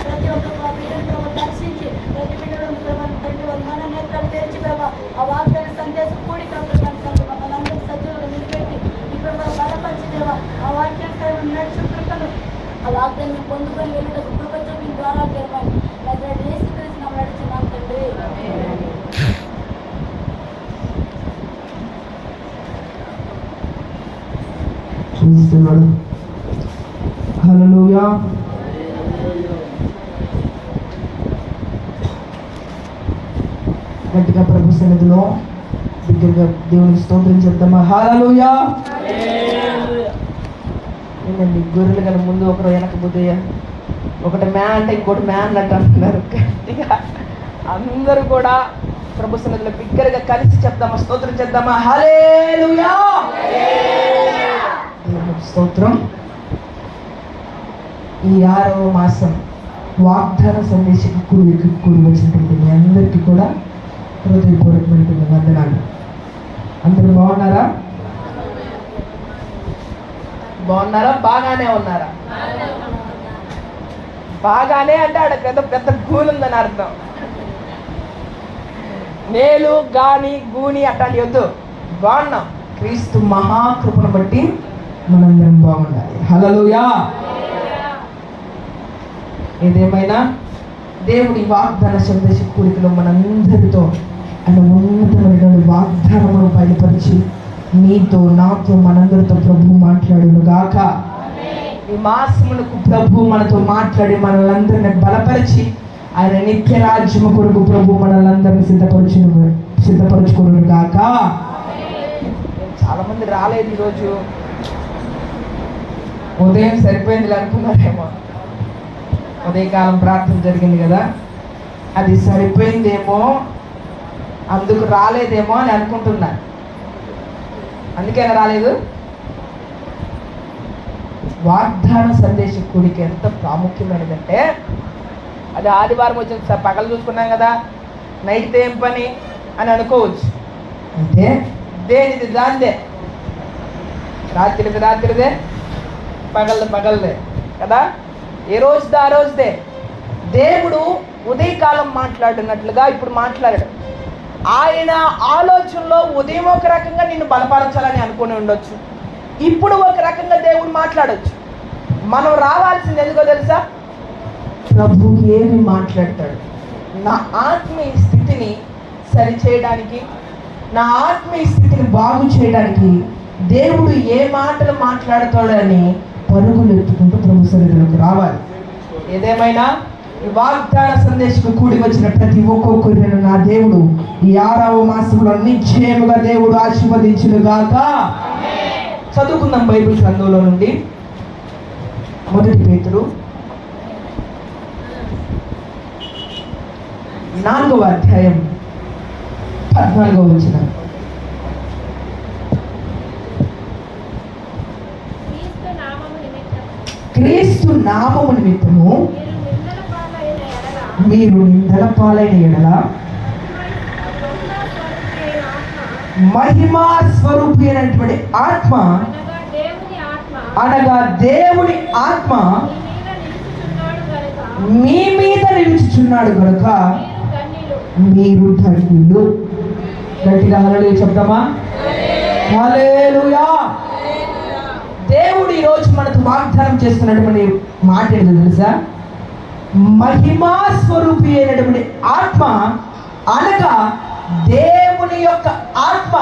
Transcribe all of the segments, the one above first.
ప్రతి ఒక్క బిడ్డను దర్శించి ప్రతి బిడ్డలను తండ్రి మన నేత్రాలు తెరిచి ప్రభావ ఆ వాగ్దాన సందేశం కూడి మనందరూ సజ్జులను నిలబెట్టి ఈ ప్రభావ బలపరిచి దేవా ఆ వాక్యాన్ని నడిచిన కృపను ఆ వాగ్దాన్ని పొందుకొని వెళ్ళటకు కృప చూపిన ద్వారా దేవాన్ని నజరేయుడైన యేసుక్రీస్తు నామమున నడుచున్నాం తండ్రి. చూస్తున్నాడు. హల్లెలూయా. గట్టిగా ప్రభు సన్నిధిలో దగ్గరగా దేవునికి స్తోత్రం చెప్తామా. హల్లెలూయా. ఏంటండి గొర్రెలు కానీ ముందు ఒకరు వెనకపోతే ఒకటి మ్యాన్ అంటే ఇంకోటి మ్యాన్ అన్నట్టు అంటున్నారు. గట్టిగా అందరూ కూడా ప్రభు సన్నిధిలో బిగ్గరగా కలిసి చెప్తామా, స్తోత్రం చేద్దామా. హల్లెలూయా. స్తోత్రం. ఈ 6వ మాసం వాగ్దాన సందేశం కూడి వచ్చినటువంటి మీ అందరికీ కూడా హృదయపూర్వకమైన వందనాలు. అందరూ బాగున్నారా? బాగానే ఉన్నారా? బాగానే అంటే ఆడ పెద్ద పెద్ద గూలుందని అర్థం. నేలు గాని గూని అట్లాంటి వద్దు. బాగున్నాం. క్రీస్తు మహాకృపను బట్టి మనందరం బాగుండాలి. హల్లెలూయా. ఏదేమైనా దేవుడి వాగ్దాన సందేశ కూడికలో మనందరితో ఆయన ఉన్నతమైన వాగ్దానమును బయలుపరిచి నీతో నాతో మనందరితో ప్రభు మాట్లాడును గాక. ఈ మాసములకు ప్రభు మనతో మాట్లాడి మనల్ని బలపరిచి ఆయన నిత్య రాజ్యము కొరకు ప్రభు మనల్ని సిద్ధపరచుకును గాక. చాలా మంది రాలేదు ఈరోజు. ఉదయం సరిపోయింది అనుకున్నారేమో. ఉదయకాలం ప్రార్థన జరిగింది కదా, అది సరిపోయిందేమో, అందుకు రాలేదేమో అని అనుకుంటున్నాను. అందుకేనా రాలేదు? వాగ్దాన సందేశ కూడిక ఎంత ప్రాముఖ్యమైనదంటే, అది ఆదివారం వచ్చిన పగలు చూసుకున్నాం కదా, నైట్ ఏం పని అని అనుకోవచ్చు. అయితే దేనిది దాందే, రాత్రిదే పగలదే కదా. ఏ రోజుది ఆ రోజుదే. దేవుడు ఉదయకాలం మాట్లాడినట్లుగా ఇప్పుడు మాట్లాడాడు. ఆయన ఆలోచనలో ఉదయం ఒక రకంగా నిన్ను బలపరచాలని అనుకుని ఉండొచ్చు, ఇప్పుడు ఒక రకంగా దేవుడు మాట్లాడొచ్చు. మనం రావాల్సింది ఎందుకో తెలుసా? ప్రభు ఏమి మాట్లాడతాడు, నా ఆత్మీయ స్థితిని సరిచేయడానికి, నా ఆత్మీయ స్థితిని బాగు చేయడానికి దేవుడు ఏ మాటలు మాట్లాడతాడని పరుగులు ఎత్తుకుంటూ ప్రభు సన్నిధిలోకి రావాలి. ఏదేమైనా ఈ వాగ్దాన సందేశం కూడి వచ్చిన ప్రతి ఒక్కొక్కరిని నా దేవుడు ఈ 6వ మాసంలో నిశ్చయముగా దేవుడు ఆశీర్వదించును గాక. చదువుకుందాం బైబిల్ గ్రంథంలో నుండి 1 పేతురు 4వ అధ్యాయం 14వ వచనం. క్రీస్తు నామము నిమిత్తము మీరు నిందల పాలైన ఎడల మహిమా స్వరూపి అయినటువంటి ఆత్మ, అనగా దేవుని ఆత్మ మీ మీద నిలుచుచున్నాడు కనుక మీరు ధన్యులు. గట్టిగా హల్లెలూయా చెప్తామా. హల్లెలూయా. దేవుడు ఈరోజు మనకు వాగ్దానం చేస్తున్నటువంటి మాట ఏంటో తెలుసా? మహిమా స్వరూపి అయినటువంటి ఆత్మ, అనగా దేవుని యొక్క ఆత్మ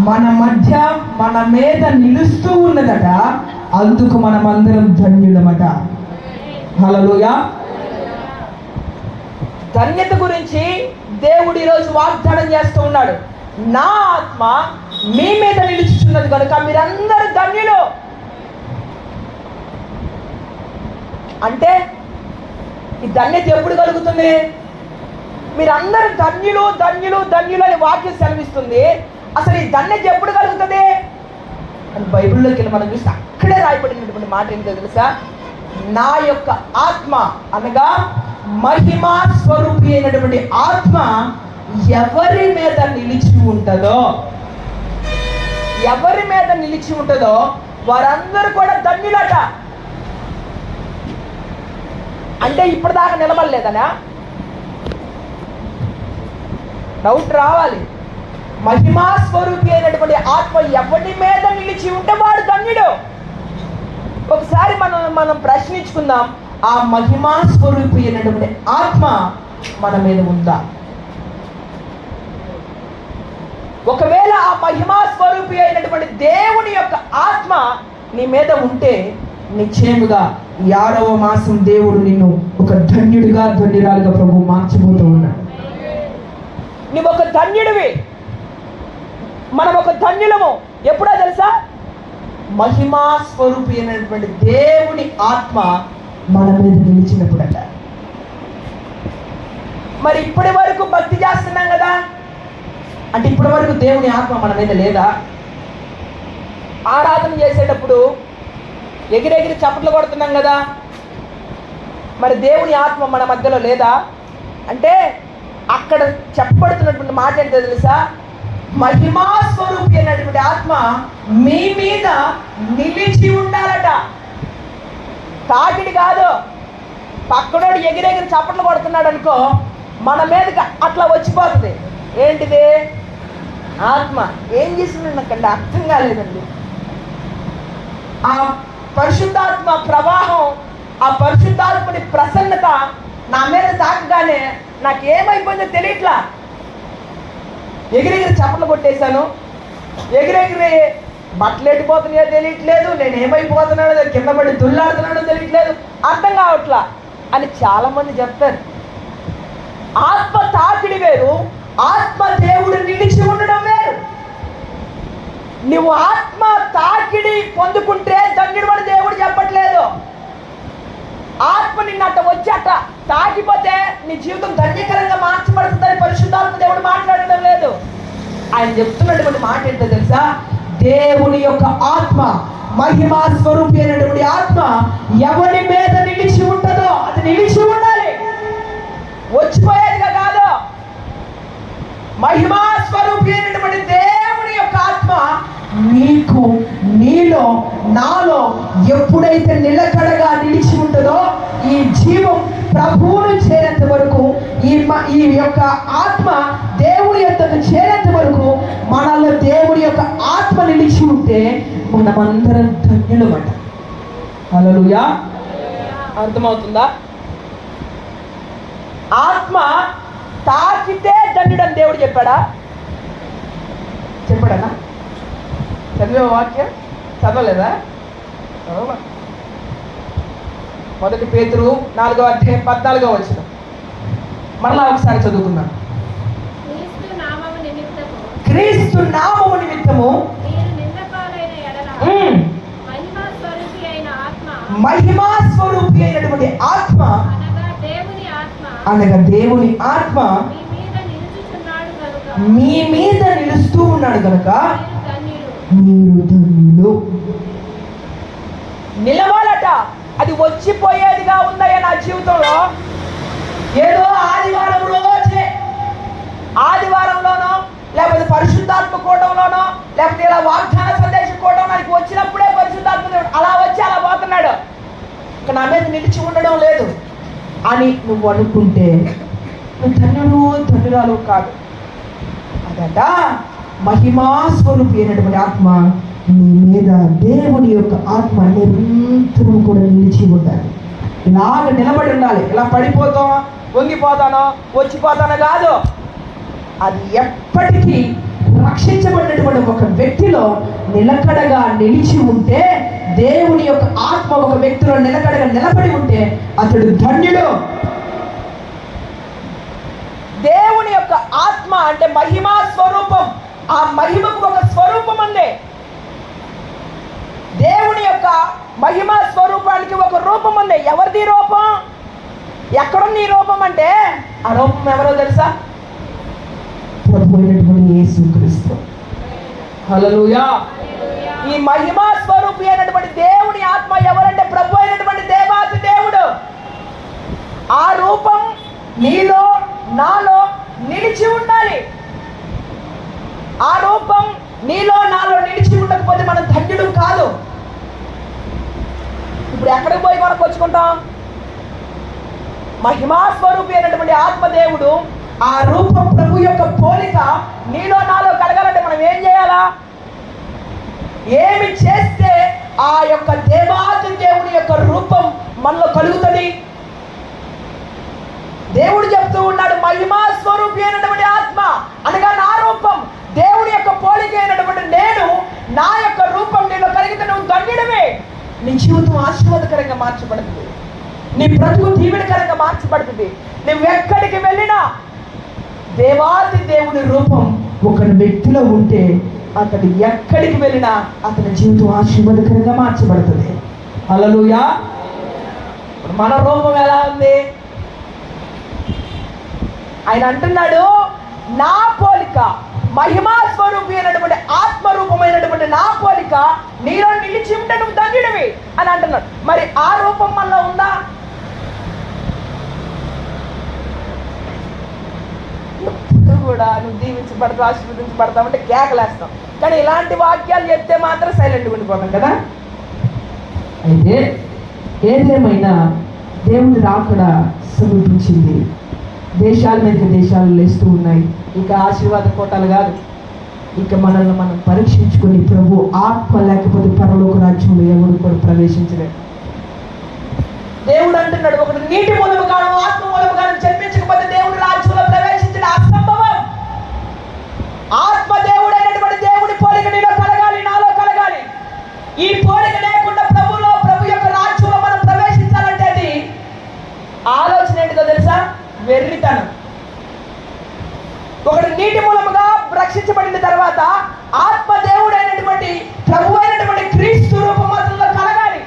మన మధ్య మన మీద నిలుస్తూ ఉన్నదట. అందుకు మనం అందరం ధన్యులమట. హల్లెలూయా. ధన్యత గురించి దేవుడు ఈరోజు వాగ్దానం చేస్తూ ఉన్నాడు. నా ఆత్మ మీ మీద నిలుచుచున్నది కనుక మీరందరూ ధన్యులు. అంటే ఈ ధన్యత ఎప్పుడు కలుగుతుంది? మీరందరూ ధన్యులు ధన్యులు ధన్యులు అని వాక్యం సెలవిస్తుంది. అసలు ఈ ధన్యత ఎప్పుడు కలుగుతుంది అని బైబిల్లోకి వెళ్ళి మనం చూస్తే అక్కడే రాయబడినటువంటి మాట ఏంటో తెలుసా? నా యొక్క ఆత్మ, అనగా మహిమా స్వరూపి అయినటువంటి ఆత్మ ఎవరి మీద నిలిచి ఉంటుందో, ఎవరి మీద నిలిచి ఉంటుందో వారందరూ కూడా ధన్యులట. అంటే ఇప్పటిదాకా నిలబడలేదనా? డౌట్ రావాలి. మహిమా స్వరూపి అయినటువంటి ఆత్మ ఎవరి మీద నిలిచి ఉంటే వాడు ధన్యుడు. ఒకసారి మనం ప్రశ్నించుకుందాం, ఆ మహిమా స్వరూపి అయినటువంటి ఆత్మ మన మీద ఉందా? ఒకవేళ ఆ మహిమా స్వరూపి అయినటువంటి దేవుని యొక్క ఆత్మ నీ మీద ఉంటే నిశ్చయముగా ఈ 6వ మాసం దేవుడు నిన్ను ఒక ధన్యుడిగా ధన్యురాలుగా ప్రభు మార్చబోతూ ఉన్నాడు. నువ్వు ఒక ధన్యుడివి, మనం ఒక ధన్యులము. ఎప్పుడో తెలుసా? మహిమా స్వరూపి అయినటువంటి దేవుని ఆత్మ మన మీద నిలిచినప్పుడట. మరి ఇప్పటి వరకు భక్తి చేస్తున్నాం కదా, అంటే ఇప్పటి వరకు దేవుని ఆత్మ మన మీద లేదా? ఆరాధన చేసేటప్పుడు ఎగిరెగిరి చప్పట్లు కొడుతున్నాం కదా, మరి దేవుని ఆత్మ మన మధ్యలో లేదా? అంటే అక్కడ చెప్పబడుతున్నటువంటి మాట ఏంటో తెలుసా? మహిమా స్వరూపి అయినటువంటి ఆత్మ మీ మీద నిలిచి ఉండాలట. తాకిడి కాదు. పక్కనోడు ఎగిరెగిరి చప్పట్లు కొడుతున్నాడు అనుకో, మన మీదకి అట్లా వచ్చిపోతుంది. ఏంటిది? ఆత్మ. ఏం చేసింది నాకండి అర్థం కాలేదండి. ఆ పరిశుద్ధాత్మ ప్రవాహం, ఆ పరిశుద్ధాత్మని ప్రసన్నత నా మీద తాకగానే నాకేమైపోయిందో తెలియట్లా. ఎగిరెగిరి చప్పట్లు కొట్టేశాను, ఎగిరెగిరి బట్టలు ఎట్టిపోతున్నాయో తెలియట్లేదు, నేను ఏమైపోతున్నాడో కింద పడి దుల్లాడుతున్నాడో తెలియట్లేదు, అర్థం కావట్లా అని చాలామంది చెప్తారు. ఆత్మ తాకిడి వేరు, ఆత్మ దేవుడు నిలిచి ఉండడం వేరు. నువ్వు ఆత్మ తాకిడి పొందుకుంటే ధన్యుడు అని దేవుడు చెప్పట్లేదు. ఆత్మ నిన్ను అట్ట వచ్చి అట్ట తాకిపోతే నీ జీవితం ధన్యకరంగా మార్చబడుతుందని పరిశుద్ధాత్మ దేవుడు మాట్లాడడం లేదు. ఆయన చెప్తున్నటువంటి మాట ఏంటో తెలుసా? దేవుని యొక్క ఆత్మ, మహిమా స్వరూపి అయినటువంటి ఆత్మ ఎవరి మీద నిలిచి ఉంటుందో అది నిలిచి ఉండాలి, వచ్చిపోయేదిగా కాదు. మహిమా స్వరూపి అయినటువంటి దేవుని యొక్క ఆత్మ నీకు, నీలో, నాలో ఎప్పుడైతే నిలకడగా నిలిచి ఉంటుందో, ఈ జీవం ప్రభువును చేరేంత వరకు, ఈ యొక్క ఆత్మ దేవుని యొద్దకు చేరేంత వరకు మనలో దేవుని యొక్క ఆత్మ నిలిచి ఉంటే మనమందరం ధన్యులమాట. హల్లెలూయా. అర్థమవుతుందా? ఆత్మ తాకితే ధన్యుడని దేవుడు చెప్పాడా? చెప్పాడనా? చదివే వాక్యం చదవలేదా? చదవ. 1 పేతురు 4వ అధ్యాయం 14వ వచనం మరలా ఒకసారి చదువుకుందాం. క్రీస్తు నామము నిమిత్తము మహిమా స్వరూపి అయినటువంటి ఆత్మ అనగా దేవుని ఆత్మ మీ మీద నిలుస్తూ ఉన్నాడు కనుక మీరు ధన్యులు. నిలవాలట. అది వచ్చిపోయేదిగా ఉందయ్యా నా జీవితంలో. ఏదో ఆదివారం రోజే, ఆదివారంలోనో లేకపోతే పరిశుద్ధాత్మ కూటంలోనో లేకపోతే ఇలా వాగ్దాన సందేశ కూటంలోకి వచ్చినప్పుడే పరిశుద్ధాత్మ అలా వచ్చి అలా పోతున్నాడు, ఇక నా మీద నిలిచి ఉండడం లేదు అని నువ్వు అనుకుంటే నువ్వు ధన్యుడు ధన్యురాలు కాదు. అదట మహిమా స్వరూపి అయినటువంటి ఆత్మ నీ మీద, దేవుని యొక్క ఆత్మ నిరంతరం కూడా నిలిచి ఉండాలి. ఇలాగ నిలబడి ఉండాలి. ఇలా పడిపోతాం, వంగిపోతానో వచ్చిపోతానో కాదు. అది ఎప్పటికీ రక్షించబడినటువంటి ఒక వ్యక్తిలో నిలకడగా నిలిచి ఉంటే, దేవుని యొక్క ఆత్మ ఒక వ్యక్తిలో నిలకడగా నిలబడి ఉంటే అతడు ధన్యుడు. దేవుని యొక్క ఆత్మ అంటే మహిమా స్వరూపం. ఆ మహిమకు ఒక స్వరూపం ఉంది. దేవుని యొక్క మహిమా స్వరూపానికి ఒక రూపం ఉంది. ఎవరిది రూపం? ఎక్కడుంది ఈ రూపం అంటే ఆ రూపం ఎవరో తెలుసా? ప్రభువైనటువంటి యేసుక్రీస్తు. హల్లెలూయా. ఈ మహిమా స్వరూపి అయినటువంటి దేవుని ఆత్మ ఎవరంటే ప్రభు అయినటువంటి దేవాది దేవుడు. ఆ రూపం నీలో నాలో నిలిచి ఉండాలి. ఆ రూపం నీలో నాలో నిలిచి ఉండకపోతే మనం ధన్యుడు కాదు. ఇప్పుడు ఎక్కడికి పోయి కొనుక్కొచ్చుకుంటాం? మహిమా స్వరూపి అయినటువంటి ఆత్మదేవుడు, ఆ రూపం ప్రభు యొక్క పోలిక నీలో నాలో కలగాలంటే మనం ఏం చేయాలా? ఏమి చేస్తే ఆ యొక్క దేవాది దేవుని యొక్క రూపం మనలో కలుగుతుంది? దేవుడు చెప్తూ ఉన్నాడు, మహిమా స్వరూపి అయినటువంటి ఆత్మ అనగా నా రూపం, దేవుడి యొక్క పోలిక అయినటువంటి నేను, నా యొక్క రూపం నీలో కలిగితే నువ్వు ధన్యుడివే. నీ జీవితం ఆశీర్వాదకరంగా మార్చబడుతుంది, నీ బ్రతుకు దీవెనకరంగా మార్చబడుతుంది. నువ్వు ఎక్కడికి వెళ్ళినా దేవాది దేవుని రూపం ఒక వ్యక్తిలో ఉంటే అతడు ఎక్కడికి వెళ్ళినా అతని జీవితం ఆశీర్వాదకరంగా మార్చబడుతుంది. హల్లెలూయా. మన రూపం ఎలా ఉంది? ఆయన అంటున్నాడు, నా పోలిక, మహిమా స్వరూపి అయినటువంటి ఆత్మరూపమైనటువంటి నా పోలిక నీలో నిలిచి ఉంటే నువ్వు ధన్యుడివి అని అంటున్నాడు. మరి ఆ రూపం మనలో ఉందా? కూడా నువ్వు దీవించబడతావు, ఆశీర్వదించబడతావు అంటే కేకలేస్తాం, కానీ ఇలాంటి వాక్యాలు చెప్తే మాత్రం సైలెంట్గా ఉండిపోతాం కదా. అయితే ఏదేమైనా దేవుని రాకడ సమీపించింది, దేశాల మీదకి దేశాలు లేస్తూ ఉన్నాయి. ఇక ఆశీర్వాద కోటాలు కాదు, ఇక మనల్ని మనం పరీక్షించుకొని ప్రభు ఆత్మ లేకపోతే పరలోక రాజ్యంలో ఎవరు కూడా ప్రవేశించలేదు. దేవుడు అంటున్నాడు, ఒకటి నీటి మూలము కాను ఆత్మ మూలము కాను జన్మించకపోతే దేవుడి రాజ్యంలో ప్రవేశించడం అసంభవం. ఆత్మ దేవుడు అయినటువంటి దేవుడి పోలిక నీలో కలగాలి, నాలో కలగాలి. ఈ పోలిక లేకుండా ప్రభు యొక్క రాజ్యంలో మనం ప్రవేశించాలంటే అది ఆలోచన ఏంటిదో తెలుసా? వెర్రితనం. ఒకటి నీటి మూలముగా రక్షించబడిన తర్వాత ఆత్మ దేవుడు అయినటువంటి ప్రభు అయినటువంటి క్రీస్తు రూపంలో కలగాలి.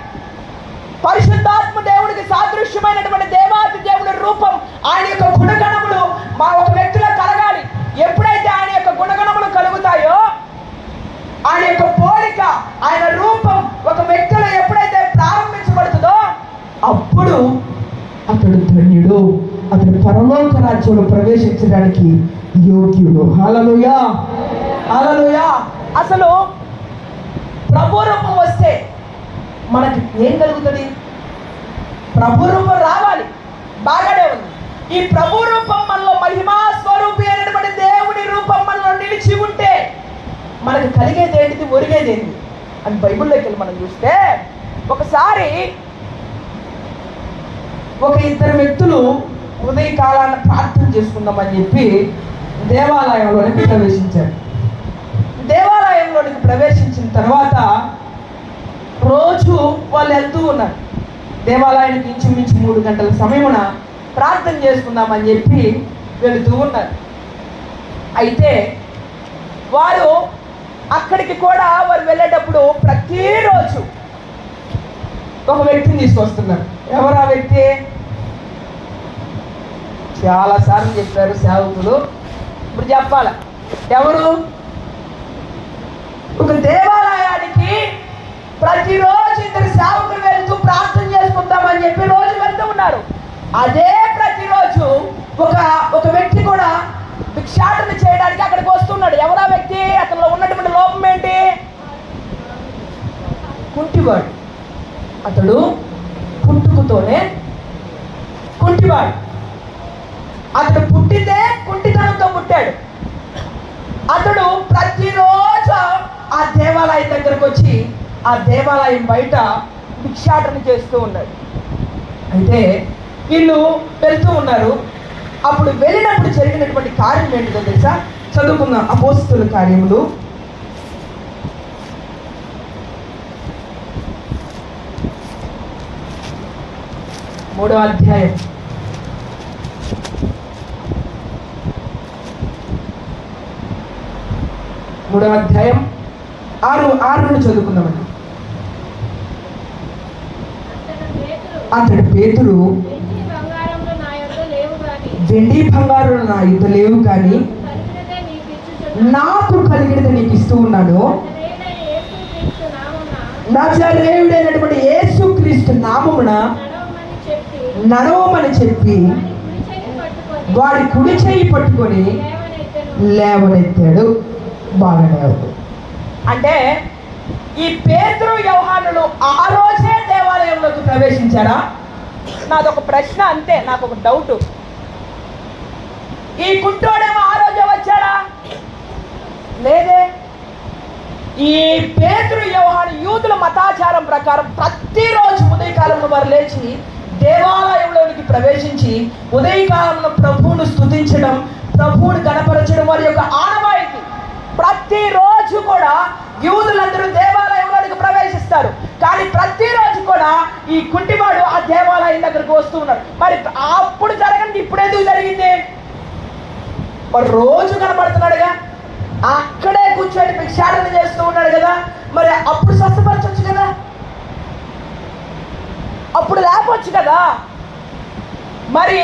పరిశుద్ధాత్మ దేవుడికి సాదృశ్యమైనటువంటి దేవాది దేవుడి రూపం, ఆయన యొక్క గుణగణములు మా ఒక వ్యక్తిలో కలగాలి. ఎప్పుడైతే ఆయన యొక్క గుణగణములు కలుగుతాయో, ఆయన యొక్క పోలిక, ఆయన రూపం ఒక వ్యక్తిలో ఎప్పుడైతే ప్రారంభించబడుతుందో అప్పుడు అతడు ధన్యుడు, అతడు పరలోక రాజ్యంలో ప్రవేశించడానికి యోగ్యుడు. హల్లెలూయా, హల్లెలూయా. అసలు ప్రభు రూపం వస్తే మనకి ఏం కలుగుతుంది? ప్రభు రూపం రావాలి, బాగానే ఉంది. ఈ ప్రభు రూపం మనలో, మహిమా స్వరూపి అయినటువంటి దేవుడి రూపం మనలో నిలిచి ఉంటే మనకు కలిగేది ఏంటిది, ఒరిగేది ఏంటి అని బైబిల్లోకి వెళ్ళి మనం చూస్తే, ఒకసారి ఒక ఇద్దరు వ్యక్తులు ఉదయకాలాన్ని ప్రార్థన చేసుకుందామని చెప్పి దేవాలయంలోనికి ప్రవేశించారు. దేవాలయంలోనికి ప్రవేశించిన తర్వాత రోజు వాళ్ళు వెళ్తూ ఉన్నారు. దేవాలయానికి ఇంచుమించు 3 గంటల సమయమున ప్రార్థన చేసుకుందామని చెప్పి వెళుతూ ఉన్నారు. అయితే వారు అక్కడికి కూడా వారు వెళ్ళేటప్పుడు ప్రతిరోజు ఒక వ్యక్తిని తీసుకొస్తున్నారు. ఎవరు ఆ వ్యక్తి? చాలాసార్లు చెప్పారు సేవకులు, ఇప్పుడు చెప్పాల. ఎవరు? ఒక దేవాలయానికి ప్రతిరోజు 2 సేవకులు వెళ్తూ ప్రార్థన చేసుకుంటామని చెప్పి రోజు వెళ్తూ ఉన్నారు. అదే ప్రతిరోజు ఒక వ్యక్తి కూడా భిక్షాటన చేయడానికి అక్కడికి వస్తున్నాడు. ఎవరా వ్యక్తి? అతనిలో ఉన్నటువంటి లోపం ఏంటి? కుంటివాడు. అతడు పుట్టుకతోనే కుంటివాడు. అతడు పుట్టితే కుంటితనంతో పుట్టాడు. అతడు ప్రతిరోజు ఆ దేవాలయం దగ్గరకు వచ్చి ఆ దేవాలయం బయట భిక్షాటన చేస్తూ ఉన్నాడు. అయితే వీళ్ళు వెళ్తూ ఉన్నారు. అప్పుడు వెళ్ళినప్పుడు జరిగినటువంటి కార్యం ఏంటిదో తెలుసా? చదువుకుందాం. అపోస్తుల కార్యములు 3వ అధ్యాయం 6 నుండి చదువుకుందామండి. అతడు పేతురు, వెండి బంగారం నా యొద్ద లేవు కానీ నాకు కలిగినది నీకు ఇస్తూ ఉన్నాను. నజరేయుడైనటువంటి యేసుక్రీస్తు నామమున నడవమని చెప్పి వాడి కుడి చేయి పట్టుకొని లేవనెత్తాడు. బాగానే అవుతుంది. అంటే ఈ పేతురు యోహానులు ఆ రోజే దేవాలయంలోకి ప్రవేశించారా? నాదొక ప్రశ్న అంతే, నాకు ఒక డౌట్. ఈ కుంటోడేమో ఆ రోజే వచ్చాడా? లేదే. ఈ పేతురు యోహాను యూదుల మతాచారం ప్రకారం ప్రతిరోజు ఉదయకాలంలో వారు లేచి దేవాలయంలోనికి ప్రవేశించి ఉదయకాలంలో ప్రభువును స్తుతించడం, ప్రభువును గణపరచడం వారి యొక్క ఆనవాయితీ. ప్రతిరోజు కూడా యూదులందరూ దేవాలయంలోనికి ప్రవేశిస్తారు. కానీ ప్రతిరోజు కూడా ఈ కుంటివాడు ఆ దేవాలయం దగ్గరకు వస్తూ ఉన్నాడు. మరి అప్పుడు జరగండి, ఇప్పుడు ఎందుకు జరిగింది? రోజు కనపడుతున్నాడుగా, అక్కడే కూర్చొని భిక్షాటన చేస్తూ ఉన్నాడు కదా, మరి అప్పుడు స్వస్థపరచవచ్చు కదా, అప్పుడు లేపొచ్చు కదా. మరి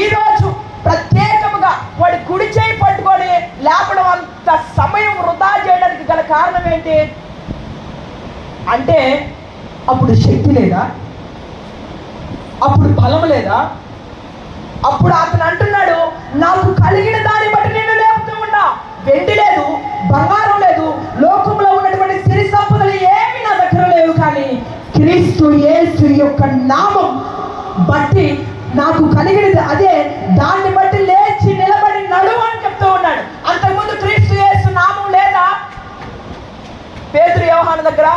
ఈరోజు ప్రత్యేకముగా వాడి కుడి చేయి పట్టుకొని లేపడం అంత సమయం వృధా చేయడానికి గల కారణం ఏంటి అంటే, అప్పుడు శక్తి లేదా, అప్పుడు బలం లేదా? అప్పుడు అతను అంటున్నాడు, నాకు కలిగిన దాన్ని బట్టి నేను లేపుతూ ఉన్నా. వెండి లేదు, బంగారం లేదు, లోకంలో ఉన్నటువంటి సిరి సంపదలు ఏమి నా దగ్గర లేవు, కానీ క్రీస్తు యేసు యొక్క నామం బట్టి నాకు కలిగినది అదే, దాన్ని బట్టి లేచి నిలబడి నడువు అని చెప్తూ ఉన్నాడు. అంతకుముందు క్రీస్తు యేసు నామం లేదా పేతురు యోహాను దగ్గర?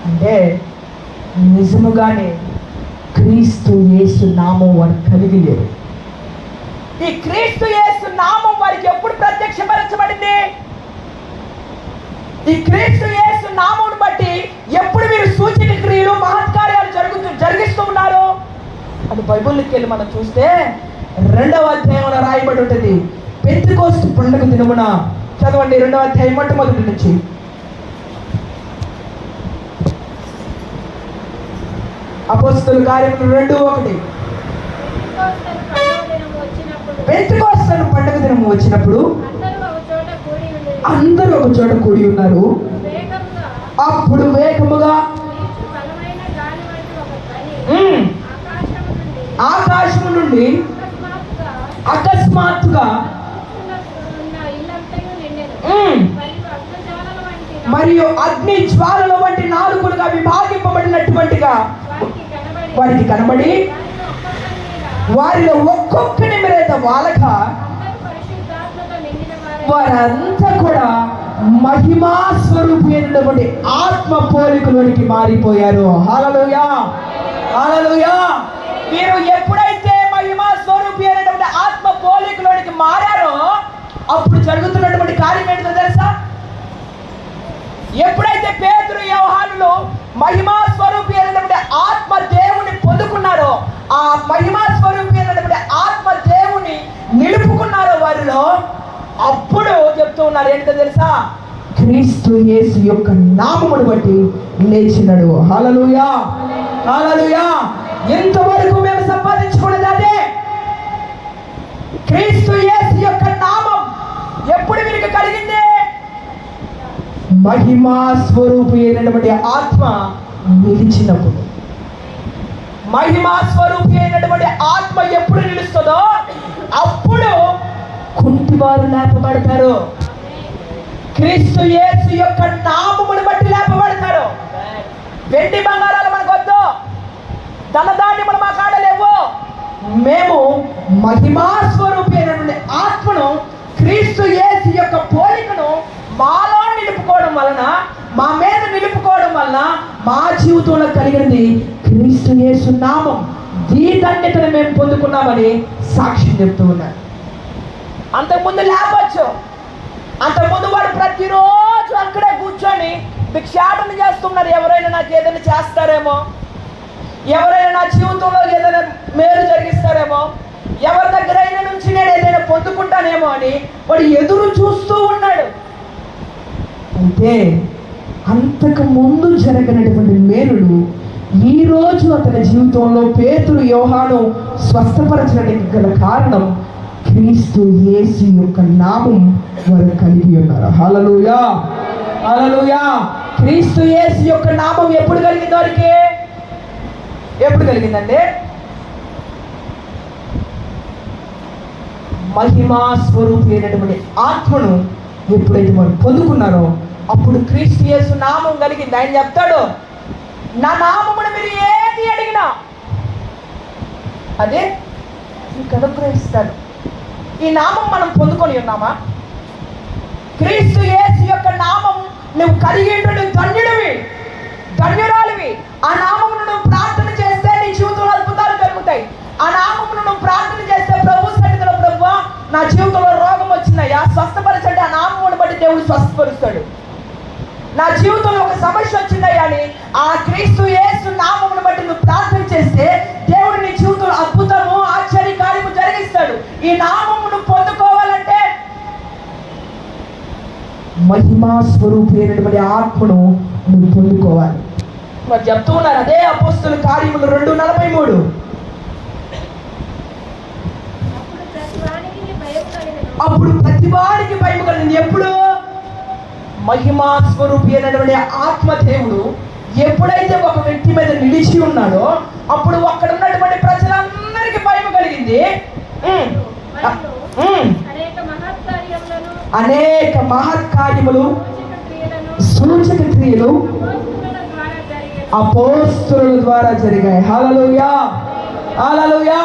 అంటే నిజముగానే క్రీస్తు యేసు నామం వారు కలిగి లేరు. ఈ క్రీస్తు యేసు నామం వారికి ఎప్పుడు ప్రత్యక్షపరచబడింది? ఈ క్రీస్తు యేసు నామమును బట్టి ఎప్పుడు మీరు సూచక క్రియలు మహత్కార్యాలు జరిగిస్తూ ఉన్నారు అది బైబిల్కి వెళ్ళి మనం చూస్తే 2వ అధ్యాయంలో రాయబడి ఉంటుంది. పెంతెకోస్తు పండుగ దినమున, చదవండి 2వ అధ్యాయం మొట్టమొదటి నుంచి. అపోస్తలుల కార్యములు 2:1. పెంతెకోస్తు పండుగ దినము వచ్చినప్పుడు అందరూ ఒక చోట కూడి ఉన్నారు. అప్పుడు వేగముగా ఆకాశము నుండి అకస్మాత్తుగా మరియు అగ్ని జ్వాలల వంటి నాలుగులుగా విభాగింపబడినటువంటిగా వారికి కనబడి వారిలో ఒక్కొక్కని మీద వాలక వారంతా కూడా మహిమా స్వరూపమైనటువంటి ఆత్మ పోలికలోనికి మారిపోయారు. హల్లెలూయా, హల్లెలూయా. వీరు ఎప్పుడైతే మహిమా స్వరూపమైనటువంటి ఆత్మ పోలికలోనికి మారారో అప్పుడు జరుగుతున్నటువంటి కార్యం ఏంటో తెలుసా? ఎప్పుడైతే పేతురు యోహానులు మహిమా స్వరూపమైనటువంటి ఆత్మ దేవుని పొందుకున్నారో, ఆ మహిమా స్వరూపమైనటువంటి ఆత్మ దేవుని నిలుపుకున్నారో వారిలో, అప్పుడు చెప్తూ ఉన్నారు ఏంటో తెలుసా? క్రీస్తు యేసు యొక్క నామమును బట్టి లేచినాడు. హల్లెలూయా, హల్లెలూయా. ఎంతవరకు మేము సంపాదించుకున్నది అదే. క్రీస్తు యేసు యొక్క నామం ఎప్పుడు వీరికి కలిగింది? మహిమా స్వరూపి అయినటువంటి ఆత్మ నిలిచినప్పుడు. మహిమా స్వరూపి అయినటువంటి ఆత్మ ఎప్పుడు నిలుస్తుందో అప్పుడు కుంటివారు లేపబడతారు. క్రీస్తు యేసు యొక్క నామమును బట్టి లేపబడతారు. వెండి బంగారాలు మనకు వద్దు, ధనధాన్యములు మా కాడలేవు. మేము మహిమా స్వరూపి అయినటువంటి ఆత్మను, క్రీస్తు యేసు యొక్క పోలికను మాలో నిలుపుకోవడం వలన, మా మీద నిలుపుకోవడం వలన మా జీవితంలో కలిగినది క్రీస్తు యేసు నామం. దీధన్యతను మేము పొందుకున్నామని సాక్ష్యం చెప్తూ ఉన్నారు. అంతకుముందు లేపచ్చు. అంతకుముందు వాడు ప్రతిరోజు అక్కడే కూర్చొని భిక్షాటన చేస్తున్నారు. ఎవరైనా నాకు ఏదైనా చేస్తారేమో, ఎవరైనా నా జీవితంలో ఏదైనా మేలు జరిగిస్తారేమో, ఎవరి దగ్గరైనా నుంచి నేను ఏదైనా పొందుకుంటానేమో అని వాడు ఎదురు చూస్తూ ఉన్నాడు. అయితే అంతకు ముందు జరగనటువంటి మేలులు ఈరోజు అతని జీవితంలో పేతురు యోహాను స్వస్థపరచడానికి గల కారణం క్రీస్తు యేసు యొక్క నామం వారు కలిగి ఉన్నారు. హల్లెలూయా, హల్లెలూయా. క్రీస్తు యేసు యొక్క నామం ఎప్పుడు కలిగింది వారికి? ఎప్పుడు కలిగిందండి? మహిమా స్వరూపి అయినటువంటి ఆత్మను ఎప్పుడైతే వారు పొందుకున్నారో అప్పుడు క్రీస్తు యేసు నామం కలిగింది. ఆయన చెప్తాడు, నా నామమును మీరు ఏది అడిగినా అదే నీకు అనుగ్రహిస్తాడు. ఈ నామం మనం పొందుకొని ఉన్నామా? క్రీస్తు యేసు యొక్క నామం నువ్వు కలిగి ఉండు ధన్యుడివి, ధన్యురాలివి. ఆ నామమును నువ్వు ప్రార్థన చేస్తే నీ జీవితంలో అద్భుతాలు జరుగుతాయి. ఆ నామమును నువ్వు ప్రార్థన చేస్తే ప్రభు సన్నిధిలో, ప్రభువా నా జీవితంలో రోగం వచ్చిందయ్యా స్వస్థపరచండి, ఆ నామమును బట్టి దేవుడు స్వస్థపరుస్తాడు. నా జీవితంలో ఒక సమస్య వచ్చిందయ్యా అని ఆ క్రీస్తు యేసు నామమును బట్టి నువ్వు ప్రార్థన చేస్తే దేవుడు నీ జీవితంలో అద్భుతము ఆశ్చర్య కార్యము జరిగిస్తాడు. ఈ నామమును పొందుకోవాలంటే మహిమా స్వరూపి అయినటువంటి ఆత్మను నువ్వు పొందుకోవాలి. మరి చెప్తూ ఉన్నారు అదే అపోస్తలుల కార్యములు 2:43. అప్పుడు ప్రతివాడికి భయం కలిగింది. ఎప్పుడు? మహిమా స్వరూపి అయినటువంటి ఆత్మదేవుడు ఎప్పుడైతే ఒక వ్యక్తి మీద నిలిచి ఉన్నాడో అప్పుడు అక్కడ ఉన్నటువంటి ప్రజలందరికీ భయం కలిగింది. అనేక మహత్కార్యములు సూచక క్రియలు అపోస్తలుల ద్వారా జరిగాయి. హల్లెలూయా, హల్లెలూయా.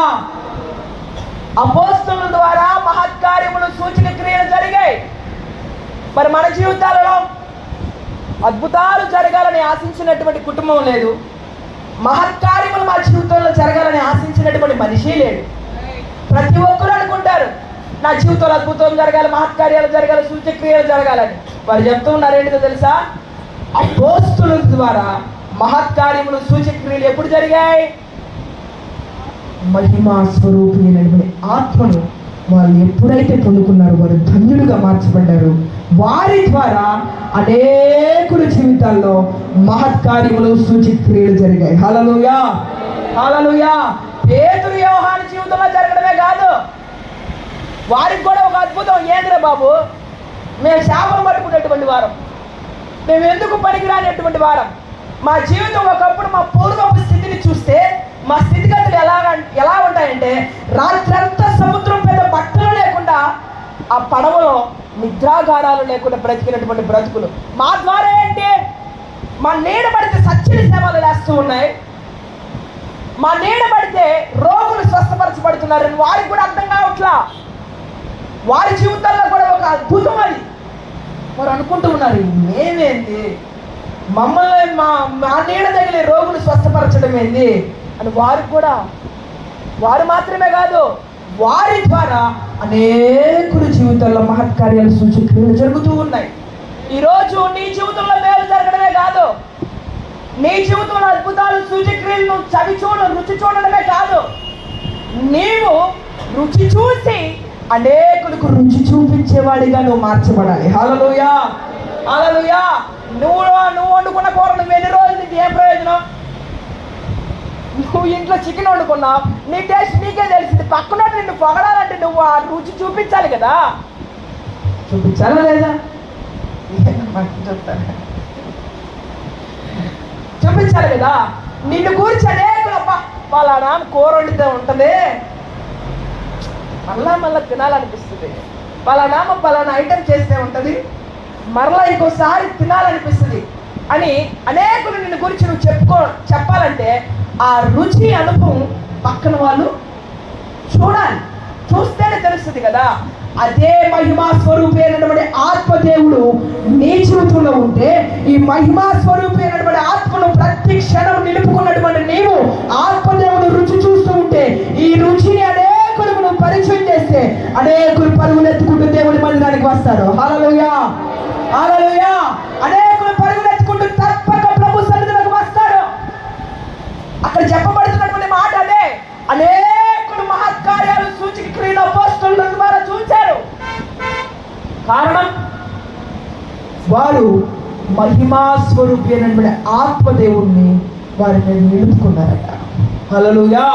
అపోస్తలుల ద్వారా మహత్కార్యములు సూచక క్రియలు జరిగాయి. మరి మన జీవితాలలో అద్భుతాలు జరగాలని ఆశించినటువంటి కుటుంబం లేదు, మహత్కార్యములు మా జీవితంలో జరగాలని ఆశించినటువంటి మనిషి లేడు. ప్రతి ఒక్కరు అనుకుంటారు నా జీవితంలో అద్భుతం జరగాలి, మహత్కార్యాలు జరగాలి, సూచక్రియలు జరగాలని. వారు చెప్తూ ఉన్నారు ఏంటో తెలుసా? అపోస్తలుల ద్వారా మహత్కార్యములు సూచక్రియలు ఎప్పుడు జరిగాయి? మహిమా స్వరూపి అయినటువంటి ఆత్మను వాళ్ళు ఎప్పుడైతే పొందుకున్నారో వారు ధన్యులుగా మార్చబడ్డారు. వారి ద్వారా అనేకుల జీవితాల్లో మహత్కార్యములు సూచక్రియలు జరిగాయి. హల్లెలూయా, హల్లెలూయా. పేతురు యోహాను జీవితంలో జరగడమే కాదు, వారికి కూడా ఒక అద్భుతం. ఏంద్రా బాబు, మేము చేపలు పట్టుకునేటువంటి వారం, మేము ఎందుకు పనికిరానేటువంటి వారం. మా జీవితం ఒకప్పుడు మా పూర్వపు స్థితిని చూస్తే మా స్థితిగతులు ఎలా ఉంటాయంటే రాత్రంతా సముద్రం మీద బట్టలు లేకుండా ఆ పడవలో నిద్రాగారాలు లేకుండా బ్రతికినటువంటి బ్రతుకులు. మా ద్వారా ఏంటి? మా నీడ పడితే సచ్చిని సేవలు వేస్తూ ఉన్నాయి, మా నీడ పడితే రోగులు స్వస్థపరచబడుతున్నారని వారికి కూడా అర్థం కావట్లా. వారి జీవితాల్లో కూడా ఒక అద్భుతం అది. వారు అనుకుంటూ ఉన్నారు మేమేంది, మమ్మల్ని మా నీడ తగిలి రోగులు స్వస్థపరచడం ఏంది అని. వారు మాత్రమే కాదు, వారి ద్వారా అనేకుల జీవితాల్లో మహత్కార్యాలు సూచక్రియలు జరుగుతూ ఉన్నాయి. ఈరోజు నీ జీవితంలో మేలు జరగడమే కాదు, నీ జీవితంలో అద్భుతాలు సూచక్రియలను రుచి చూడడమే కాదు, నీవు రుచి చూసి అనేకులకు రుచి చూపించేవాడిగా నువ్వు మార్చబడాలి. హల్లెలూయా, హల్లెలూయా. నువ్వు వండుకున్న కూర నువ్వు ఎన్ని రోజులు నీకు ఏం ప్రయోజనం? నువ్వు ఇంట్లో చికెన్ వండుకున్నావు, నీ టేస్ట్ నీకే తెలిసింది. పక్కన నిన్ను పొగడాలంటే నువ్వు ఆ రుచి చూపించాలి కదా. చూపించాలా లేదా? చెప్తాను, చూపించాలి కదా. నిన్ను గురించి అనేకులు పలానా కూర వండితే ఉంటుంది, మళ్ళా తినాలనిపిస్తుంది, పలానా ఐటెం చేస్తే ఉంటుంది, మరలా ఇంకోసారి తినాలనిపిస్తుంది అని అనేకులు నిన్ను గురించి నువ్వు చెప్పాలంటే ఆ రుచి అనుభవం పక్కన వాళ్ళు చూడాలి, చూస్తేనే తెలుస్తుంది కదా. అదే మహిమా స్వరూపి అయినటువంటి ఆత్మదేవుడు నీ జీవితంలో ఉంటే ఈ మహిమా స్వరూపి అయినటువంటి ఆత్మను ప్రతి క్షణం నిలుపుకున్నటువంటి నీవు ఆత్మదేవుడు రుచి చూస్తూ ఉంటే ఈ రుచిని అనేకులకు నువ్వు పరిచయం చేస్తే అనేకులు పరుగులెత్తుకుంటూ దేవుడి మందిరానికి వస్తారు. హల్లెలూయా, హల్లెలూయా. అనేకులు పరుగులెత్తుకుంటూ తప్పక ప్రభు సన్నిధిలోకి వస్తారు. అక్కడ చెప్పబడుతున్నటువంటి మాట అదే. అనేకులు మహత్కార్యాలు సూచక క్రియలు అపోస్తలుల ద్వారా చూశారు. కారణం వారు మహిమా స్వరూపి అయినటువంటి ఆత్మదేవుణ్ణి వారిని నిలుపుకున్నారట. హల్లెలూయా.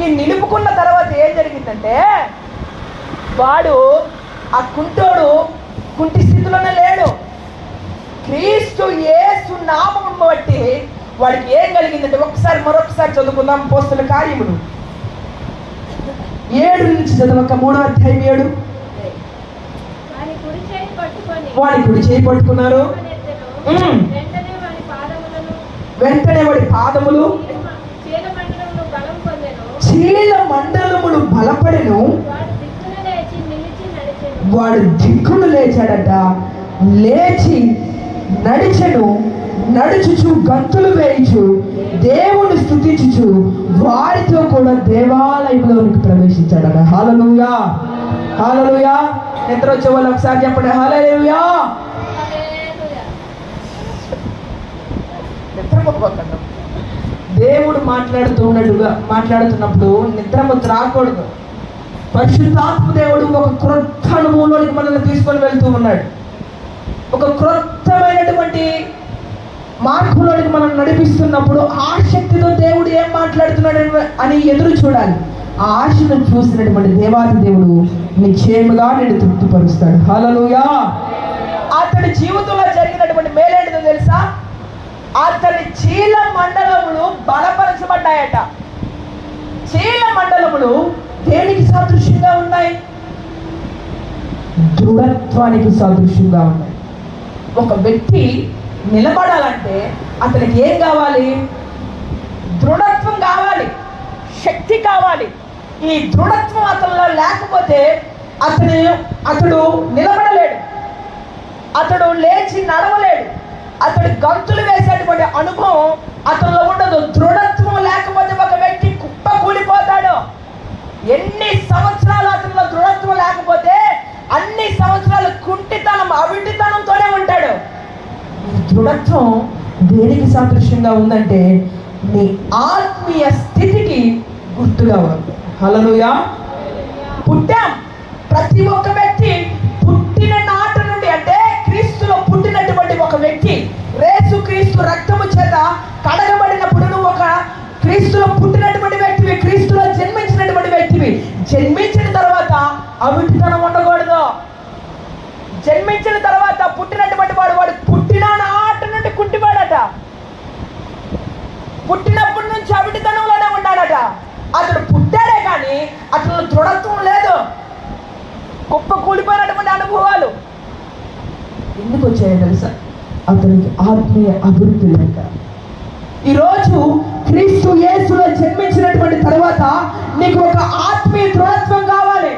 ఈ నిలుపుకున్న తర్వాత ఏం జరిగిందంటే వాడు ఆ కుంటోడు కుంటి స్థితిలోనే లేడు. క్రీస్తు యేసు నామమును బట్టి వాడికి ఏం కలిగిందంటే మరొకసారి చదువుకుందాం. అపోస్తలుల కార్యములు 7 నుంచి చదవక 3వ అధ్యాయం 7. వాడి కుడి చేయి పట్టుకున్నారు, వెంటనే వాడి పాదములు చీల మండలములు బలపడెను, వాడు దిక్కును లేచాడట, లేచి నడిచెను, నడుచుచు గంతులు వేయించు దేవుని స్తుతించుచు వారితో కూడా దేవాలయంలోనికి ప్రవేశించాడట. హల్లెలూయా, హల్లెలూయా. నిద్ర వచ్చే వాళ్ళు ఒకసారి చెప్పండి హల్లెలూయా. నిద్రపోకండి. దేవుడు మాట్లాడుతున్నప్పుడు నిద్రమొత్తు రాకూడదు. పరిశుద్ధాత్మ దేవుడు ఒక క్రొత్త అనుభవంలోనికి మనల్ని తీసుకొని వెళ్తూ ఉన్నాడు. ఒక క్రొత్తమైనటువంటి మార్గంలోనికి మనం నడిపిస్తున్నప్పుడు ఆసక్తితో దేవుడు ఏం మాట్లాడుతున్నాడు అని ఎదురు చూడాలి. ఆ ఆశను చూసినటువంటి దేవాది దేవుడు నిశ్చయముగా నేను తృప్తిపరుస్తాడు. హల్లెలూయా. అతడి జీవితంలో జరిగినటువంటి మేలేంటిదో తెలుసా? అతడి చీల మండలములు బలపరచబడ్డాయట. చీల మండలములు దేనికి సాదృశ్యంగా ఉన్నాయి? దృఢత్వానికి సాదృశ్యంగా ఉన్నాయి. ఒక వ్యక్తి నిలబడాలంటే అతనికి ఏం కావాలి? దృఢత్వం కావాలి, శక్తి కావాలి. ఈ దృఢత్వం అతనిలో లేకపోతే అతడు నిలబడలేడు, అతడు లేచి నడవలేడు, అతడు గంతులు వేసేటువంటి అనుభవం అతనిలో ఉండదు. దృఢత్వం లేకపోతే ఒక వ్యక్తి కుప్ప కూలిపోతాడు. ఎన్ని సంవత్సరాలు అతనిలో దృఢత్వం లేకపోతే అన్ని సంవత్సరాలు కుంటితనం, అవిటితనంతోనే ఉంటాడు. దృఢత్వం దేనికి సాదృశ్యంగా ఉందంటే నీ ఆత్మీయ స్థితికి గుర్తుగా ఉంది. హల్లెలూయా. పుట్టాం. ప్రతి ఒక్క వ్యక్తి పుట్టిన నాటి నుండి, అంటే క్రీస్తులో పుట్టినటువంటి ఒక వ్యక్తి, యేసు క్రీస్తు రక్తము చేత కడగబడినప్పుడు నువ్వు ఒక క్రీస్తులో పుట్టినటువంటి వ్యక్తివి, క్రీస్తులో జన్మించినటువంటి వ్యక్తివి. జన్మించిన తర్వాత అవిటితనం ఉండకూడదు. జన్మించిన తర్వాత పుట్టినటువంటి వాడు పుట్టిన నాటి నుండి కుంటివాడట. పుట్టినప్పటి నుంచి అవిటితనంలోనే ఉన్నాడట. అతడు పుట్టాడే కానీ అతను దృఢత్వం లేదు. కుప్ప కూలిపోయినటువంటి అనుభవాలు ఎందుకు వచ్చాయో తెలుసా? అతనికి ఆత్మీయ అభివృద్ధి లేక. ఈరోజు క్రీస్తు యేసులో జన్మించినటువంటి తర్వాత నీకు ఒక ఆత్మీయ దృఢత్వం కావాలి.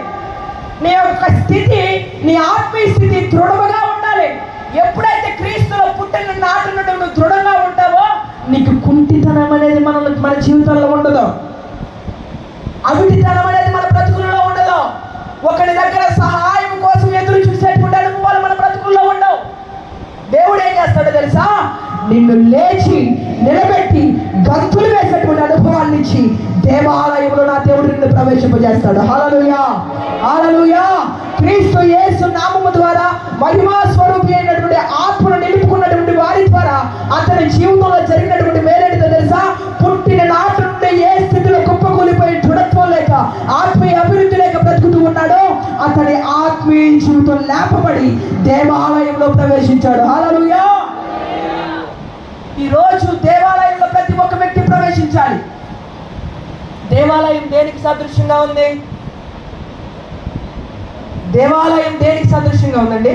నీ యొక్క స్థితి, నీ ఆత్మీయ స్థితి దృఢముగా ఉండాలి. ఎప్పుడైతే క్రీస్తులో పుట్టిన నాటి నుండి నువ్వు దృఢంగా ఉంటావో నీకు కుంటితనం అనేది మన జీవితంలో ఉండదు, అవిటితనం అనేది మన బ్రతుకుల్లో ఉండదు. ఒకరి దగ్గర సహాయం కోసం ఎదురు చూసేటువంటి అనుభవాలు మన బ్రతుకుల్లో ఉండవు. దేవుడు ఏం చేస్తాడో తెలుసా? నిన్ను లేచి నిలబెట్టి గంతులు వేసేటువంటి అనుభవాన్ని ఇచ్చి దేవాలయంలో నా దేవుడు నిన్ను ప్రవేశింపజేస్తాడు. హల్లెలూయా, హల్లెలూయా. క్రీస్తు యేసు నామము ద్వారా మహిమా స్వరూపి అయినటువంటి ఆత్మను నిలుపుకున్నటువంటి వారి ద్వారా అతని జీవితంలో జరిగినటువంటి మేలేంటిదో తెలుసా? పుట్టిన నాటి నుండి ఏ స్థితిలో కుప్పకూలిపోయి దృఢత్వం లేక, ఆత్మీయ అభివృద్ధి లేక బ్రతుకుతూ ఉన్నాడో అతని ఆత్మీయ జీవితం లేపబడి దేవాలయంలో ప్రవేశించాడు. హల్లెలూయా. ఈరోజు దేవాలయంలో ప్రతి ఒక్క వ్యక్తి ప్రవేశించాలి. దేవాలయం దేనికి సాదృశ్యంగా ఉంది? దేవాలయం దేనికి సాదృశ్యంగా ఉందండి?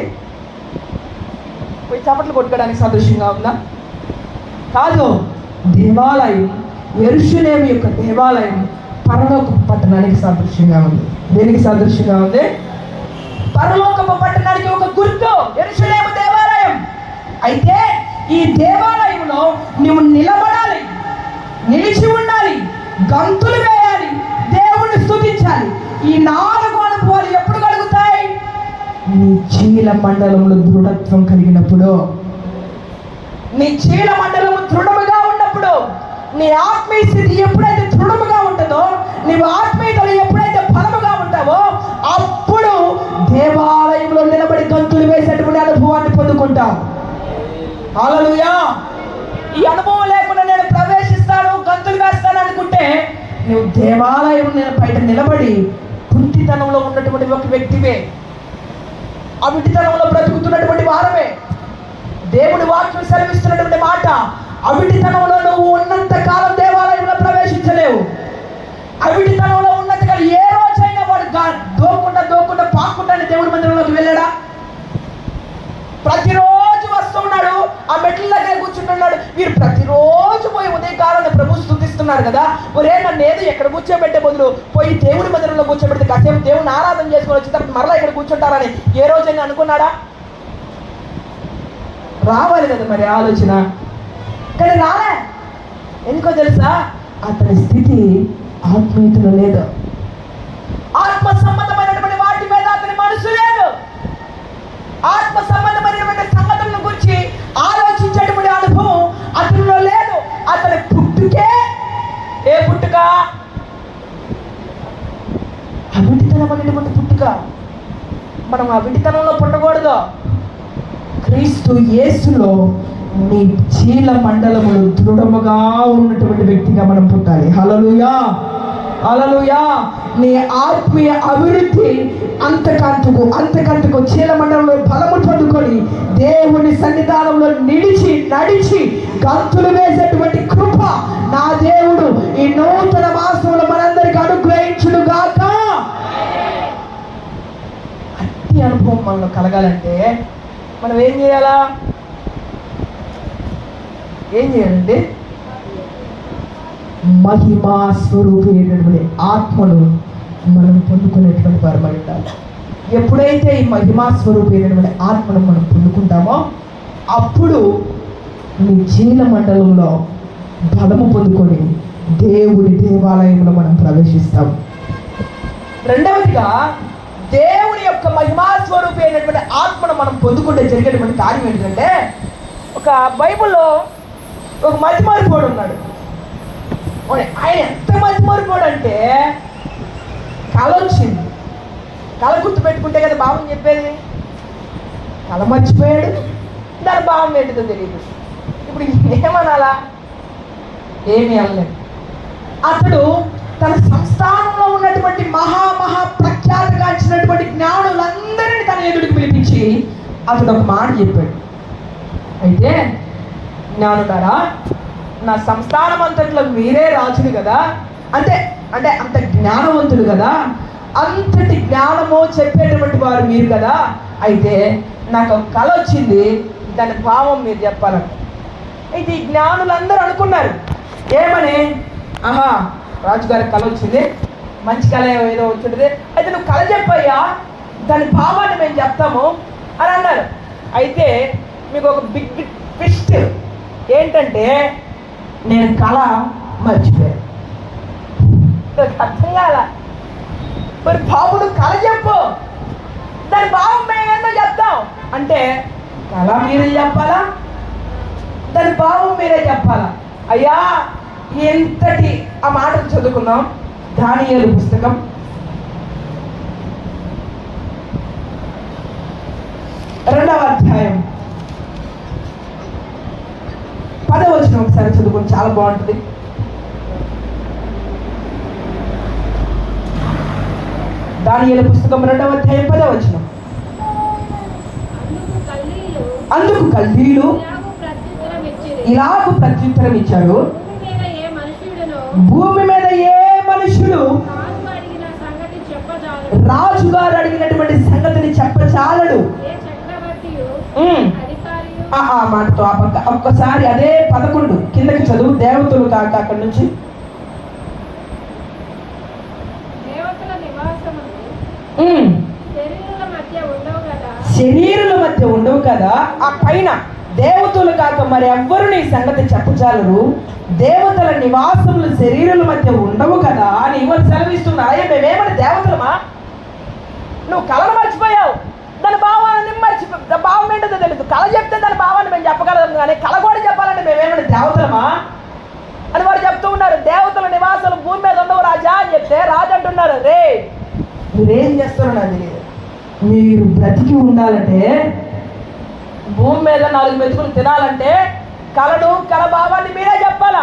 పోయి చప్పట్లు కొట్టుకోవడానికి సాదృశ్యంగా ఉందా? కాదు. దేవాలయం, యెరూషలేము యొక్క దేవాలయం పరలోకపు పట్టణానికి సాదృశ్యంగా ఉంది. దేనికి సాదృశ్యంగా ఉంది? పరలోకపు పట్టణానికి ఒక గుర్తు యెరూషలేము దేవాలయం. అయితే ఈ దేవాలయంలో నువ్వు నిలబడాలి, నిలిచి ఉండాలి, గంతులు వేయాలి, దేవుణ్ణి స్తుతించాలి. ఈ 4 అనుభవాలు ఎప్పుడు కలుగుతాయి? నీ చీల మండలంలో దృఢత్వం కలిగినప్పుడు, నీ చీల మండలము దృఢముగా ఉన్నప్పుడు, నీ ఆత్మీయ స్థితి ఎప్పుడైతే దృఢముగా ఉంటుందో, నీవు ఆత్మీయతలు ఎప్పుడైతే బలముగా ఉంటావో అప్పుడు దేవాలయంలో నిలబడి గంతులు వేసేటువంటి అనుభవాన్ని పొందుకుంటావు. హల్లెలూయా. ఈ అనుభవం లేకుండా నేను ప్రవేశిస్తాను, గంతులు వేస్తాను అనుకుంటే నువ్వు దేవాలయం బయట నిలబడి కుంటితనంలో ఉన్నటువంటి ఒక వ్యక్తివే, అవిటితనంలో బ్రతుకుతున్నటువంటి వారమే. దేవుడి వాక్యం సెలవిస్తున్నటువంటి మాట, అవిటితనంలో నువ్వు ఉన్నంత కాలం దేవాలయంలో ప్రవేశించలేవు. అవిటితనంలో ఉన్నంత కాలం ఏ రోజైనా వాడు దోకుండా పాక్కుంటా దేవుడి మందిరంలోకి వెళ్ళాడా? ప్రతిరోజు వస్తున్నాడు, ఆ మెట్ల దగ్గర కూర్చుంటున్నాడు, మీరు ప్రతిరోజు పోయి ఉదయకాలాన్ని ప్రభు స్తుతిస్తున్నారు కదా, ఒరే నన్ను ఏదో ఎక్కడ కూర్చోబెట్టే బదులు పోయి దేవుడి మందిరంలో కూర్చోబెడితే కాసేపు దేవుని ఆరాధన చేసుకొని వచ్చిన తర్వాత మరలా ఇక్కడ కూర్చుంటారని ఏ రోజైనా అనుకున్నాడా? రావాలి కదా మరి ఆలోచన, కానీ రాలే. ఎందుకో తెలుసా? అతని స్థితి ఆత్మీయతలో లేదు. ఆత్మ సంబంధమైనటువంటి వాటి మీద అతని మనసు లేదు. ఆత్మ సంబంధమైనటువంటి సంగతులను గురించి ఆలోచించేటువంటి అనుభవం అతనిలో లేదు. అతని పుట్టుకే ఏ పుట్టుక? అవిటితనం అనేటువంటి పుట్టుక. మనం అవిటితనంలో పుట్టకూడదు. క్రీస్తు యేసులో నీ చీల మండలములు దృఢముగా ఉన్నటువంటి వ్యక్తిగా మనం పుట్టాలి. హల్లెలూయా, హల్లెలూయా. నీ ఆత్మీయ అభివృద్ధి అంతకంతకు చీల మండలంలో బలము పొందుకొని దేవుని సన్నిధానంలో నడిచి గంతులు వేసేటువంటి కృప నా దేవుడు ఈ నూతన మాసంలో మనందరికీ అనుగ్రహించుడుగాక. అట్టి అనుభవం మనలో కలగాలంటే మనం ఏం చేయాలా? ఏం చేయాలంటే మహిమా స్వరూపమైనటువంటి ఆత్మను మనం పొందుకునేటువంటి వారమై ఉండాలి. ఎప్పుడైతే ఈ మహిమా స్వరూపమైనటువంటి ఆత్మను మనం పొందుకుంటామో అప్పుడు నీ జీల మండలంలో బలము పొందుకొని దేవుడి దేవాలయంలో మనం ప్రవేశిస్తాం. రెండవదిగా దేవుని యొక్క మహిమా స్వరూపమైనటువంటి ఆత్మను మనం పొందుకుంటే జరిగేటువంటి కార్యం ఏంటంటే, ఒక బైబిల్లో ఒక మతిమరుపోడు ఉన్నాడు. ఆయన ఎంత మతిమరుపోడు అంటే కళ వచ్చింది. కళ గుర్తు పెట్టుకుంటే కదా భావం చెప్పేది. కళ మర్చిపోయాడు, దాని భావం ఏంటిదో తెలియదు. ఇప్పుడు ఏమనాలా? ఏమీ అనలేదు. అతడు తన సంస్థానంలో ఉన్నటువంటి మహా ప్రఖ్యాతగాంచినటువంటి జ్ఞానులందరినీ తన ఎదుటికి పిలిపించి అతడు ఒక మాట చెప్పాడు. అయితే జ్ఞానులారా, నా సంస్థానం అంతట్లో మీరే రాజులు కదా, అంటే అంత జ్ఞానవంతులు కదా, అంతటి జ్ఞానము చెప్పేటువంటి వారు మీరు కదా, అయితే నాకు ఒక కళ వచ్చింది, దాని భావం మీరు చెప్పాలంట. అయితే ఈ జ్ఞానులందరూ అనుకున్నారు ఏమని, ఆహా రాజుగారికి కళ వచ్చింది, మంచి కళ ఏదో వచ్చింది, అయితే నువ్వు కళ చెప్పయ్యా, దాని భావాన్ని మేము చెప్తాము అని అన్నారు. అయితే మీకు ఒక బిగ్ ట్విస్ట్ ఏంటంటే, నేను కళ మర్చిపోయాను. అర్థం కాల. మరి బాబుడు కళ చెప్పు, దాని భావం మేమేందో చెప్తాం అంటే, కళ మీరే చెప్పాలా, దాని భావం మీరే చెప్పాలా? అయ్యా ఎంతటి ఆ మాటలు చదువుకుందాం. దానియేలు పుస్తకం 2వ అధ్యాయం 10వ వచనం ఒకసారి చదువుకొని, చాలా బాగుంటుంది. దానియేలు పుస్తకం 2వ అధ్యాయం 10వ వచనం. అందుకు కల్దీయులు ఇలాగు ప్రత్యుత్తరం ఇచ్చాడు, భూమి మీద ఏ మనుషుడు రాజుగారు అడిగినటువంటి సంగతిని చెప్పచాలడు. ఆ మాటతో ఆ పక్క ఒక్కసారి అదే 11 కిందకి చదువు. దేవతలు కాక అక్కడి నుంచి, శరీరుల మధ్య ఉండవు కదా, ఆ పైన దేవతలు కాక మరి ఎవ్వరు నీ సంగతి చెప్పచాలరు, దేవతల నివాసములు శరీరుల మధ్య ఉండవు కదా అని ఇవ్వరు సెలవిస్తున్నారు. అయ్యా మేమేమన్నా దేవతలమా? నువ్వు కళను మర్చిపోయావు, దాని భావాన్ని భావం ఏంటో తెలియదు. కళ చెప్తే దాని భావాన్ని మేము చెప్పగలం, కానీ కళ కూడా చెప్పాలంటే మేమేమైనా దేవతలమా అని వారు చెప్తూ ఉన్నారు. దేవతల నివాసాలు భూమి మీద ఉండవు రాజా అని చెప్తే రాజు అంటున్నారు, రే మీరేం చేస్తారో నాకు తెలియదు, మీరు బ్రతికి ఉండాలంటే, భూమి మీద 4 మెతుకులు తినాలంటే కళ భావాన్ని మీరే చెప్పాలా,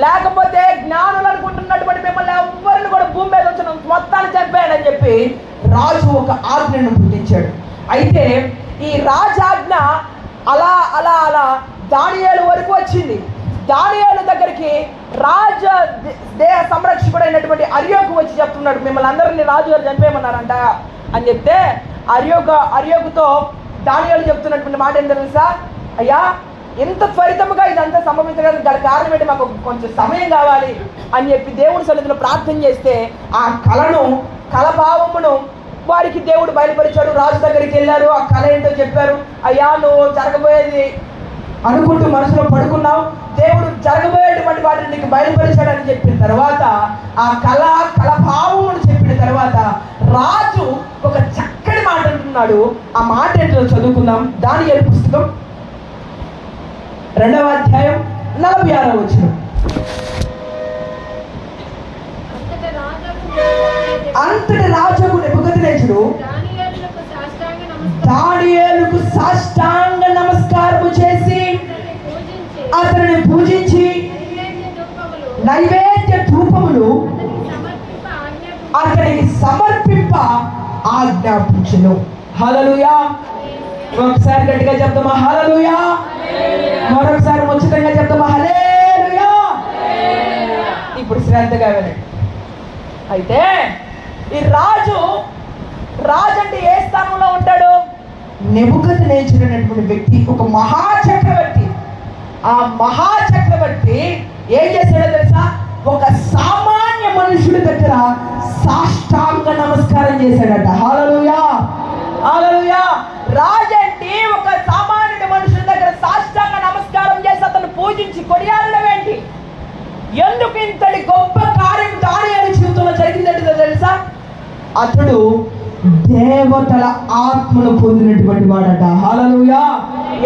లేకపోతే జ్ఞానులు అనుకుంటున్నటువంటి మిమ్మల్ని ఎవ్వరిని కూడా భూమి మీద వచ్చిన మొత్తాన్ని చెప్పాడని చెప్పి రాజు ఒక ఆజ్ఞను పుట్టించాడు. అయితే ఈ రాజాజ్ఞ అలా దానియేలు వరకు వచ్చింది. దానియేలు దగ్గరికి రాజ దేహ సంరక్షకుడు అయినటువంటి అర్యోకు వచ్చి చెప్తున్నాడు, మిమ్మల్ని అందరినీ రాజుగారు చంపేయమన్నారంట అని చెప్తే అర్యోగుతో దానియేలు చెప్తున్నటువంటి మాట ఏంటో తెలుసా? అయ్యా ఇంత త్వరితముగా ఇదంతా సంభవించడానికి గల కారణం ఏంటి, మాకు కొంచెం సమయం కావాలి అని చెప్పి దేవుడి సన్నిధిలో ప్రార్థన చేస్తే ఆ కలభావమును వారికి దేవుడు బయలుపరిచాడు. రాజు దగ్గరికి వెళ్ళారు, ఆ కళ ఏంటో చెప్పారు. అయ్యా, నువ్వు జరగబోయేది అనుకుంటూ మనసులో పడుకున్నావు, దేవుడు జరగబోయేటువంటి వాటిని నీకు బయలుపరిచాడని చెప్పిన తర్వాత ఆ కళభావమును చెప్పిన తర్వాత రాజు ఒక చక్కటి మాట అంటున్నాడు. ఆ మాట ఏంటో చదువుకుందాం. దానియేలు పుస్తకం 2వ అధ్యాయం 46వ వచనం. అంతటి రాజుకు నెబుకద్నెజరు దానియేలుకు సాష్టాంగ నమస్కారము చేసి అతనిని పూజించి నైవేద్య ధూపములు అతనికి సమర్పింప ఆజ్ఞాపించును. హల్లెలూయా. ఒకసారి గట్టిగా చెప్తామా హల్లెలూయా. మరొకసారి ముచ్చటంగా చెప్తామా హల్లెలూయా. ఇప్పుడు శ్రద్ధగా వినండి. అయితే ఈ రాజు అంటే ఏ స్థానంలో ఉంటాడు? నెబుకద్నెజరు అనేటువంటి వ్యక్తి ఒక మహాచక్రవర్తి. ఆ మహాచక్రవర్తి ఏం చేశాడో తెలుసా? ఒక సామాన్య మనుషుడి దగ్గర సాష్టాంగ నమస్కారం చేశాడట. హల్లెలూయా, హల్లెలూయా. రాజు అంటే ఒక సామాన్యుడి మనుషుడి దగ్గర సాష్టాంగ నమస్కారం చేసి అతను పూజించి కొనియాడడం ఏంటి? ఎందుకు ఇంతటి గొప్ప కార్యం దానియేలు జీవితంలో జరిగిందంటే తెలుసా? అతడు దేవతల ఆత్మను పొందినటువంటి వాడట. హల్లెలూయా.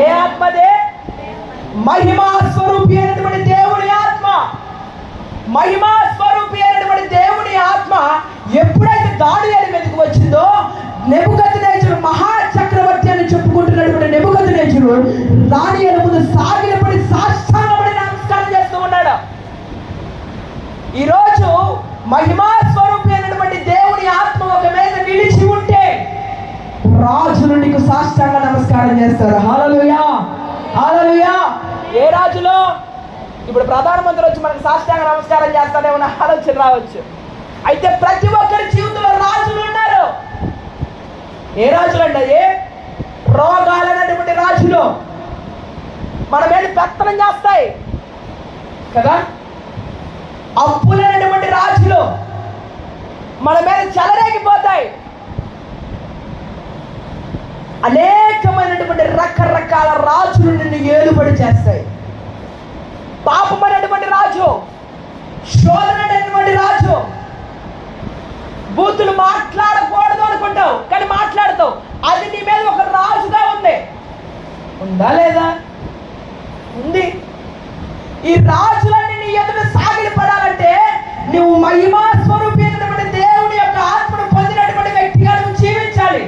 ఏ ఆత్మదే? మహిమా స్వరూపి అయినటువంటి దేవుని ఆత్మ. మహిమా స్వరూపి అయినటువంటి దేవుని ఆత్మ ఎప్పుడైతే దానియేలు మీదకి వచ్చిందో, నెబుకద్నెజరు మహాచక్రవర్తి అని చెప్పుకుంటున్నటువంటి నెబుకద్నెజరు దానియేలు ముందు సాగిలపడి సాష్టాంగపడి నమస్కారం చేస్తూ ఉన్నాడు. ఈరోజు మహిమా స్వరూపి అయినటువంటి దేవుని ఆత్మ ఒక మీద నిలిచి ఉంటే రాజులు నీకు సాష్టాంగ నమస్కారం చేస్తారు. హల్లెలూయా, హల్లెలూయా. ఏ రాజులో? ఇప్పుడు ప్రధానమంత్రి వచ్చి మనకు సాష్టాంగ నమస్కారం చేస్తాడేమో ఆలోచన రావచ్చు. అయితే ప్రతి ఒక్కరి జీవితంలో రాజులు ఉన్నారు. ఏ రాజులు అండి? ఏ రోగాలనేటువంటి రాజులు మన మీద పెత్తనం చేస్తాయి కదా. అప్పులైనటువంటి రాజులు మన మీద చెలరేగిపోతాయి. అనేకమైనటువంటి రకరకాల రాజులు నిన్ను ఏలుబడి చేస్తాయి. పాపం అనేటువంటి రాజు, శోధన అనేటువంటి రాజు, బూతులు మాట్లాడకూడదు అనుకుంటావు కానీ మాట్లాడతావు. అది నీ మీద ఒక రాజుగా ఉంది. ఉందా లేదా? ఉంది. ఈ రాజులన్నీ నీ ఎదుట సాగిలి పడాలంటే నువ్వు మహిమా స్వరూపి అయినటువంటి దేవుని యొక్క ఆత్మను పొందినటువంటి వ్యక్తిగా నువ్వు జీవించాలి.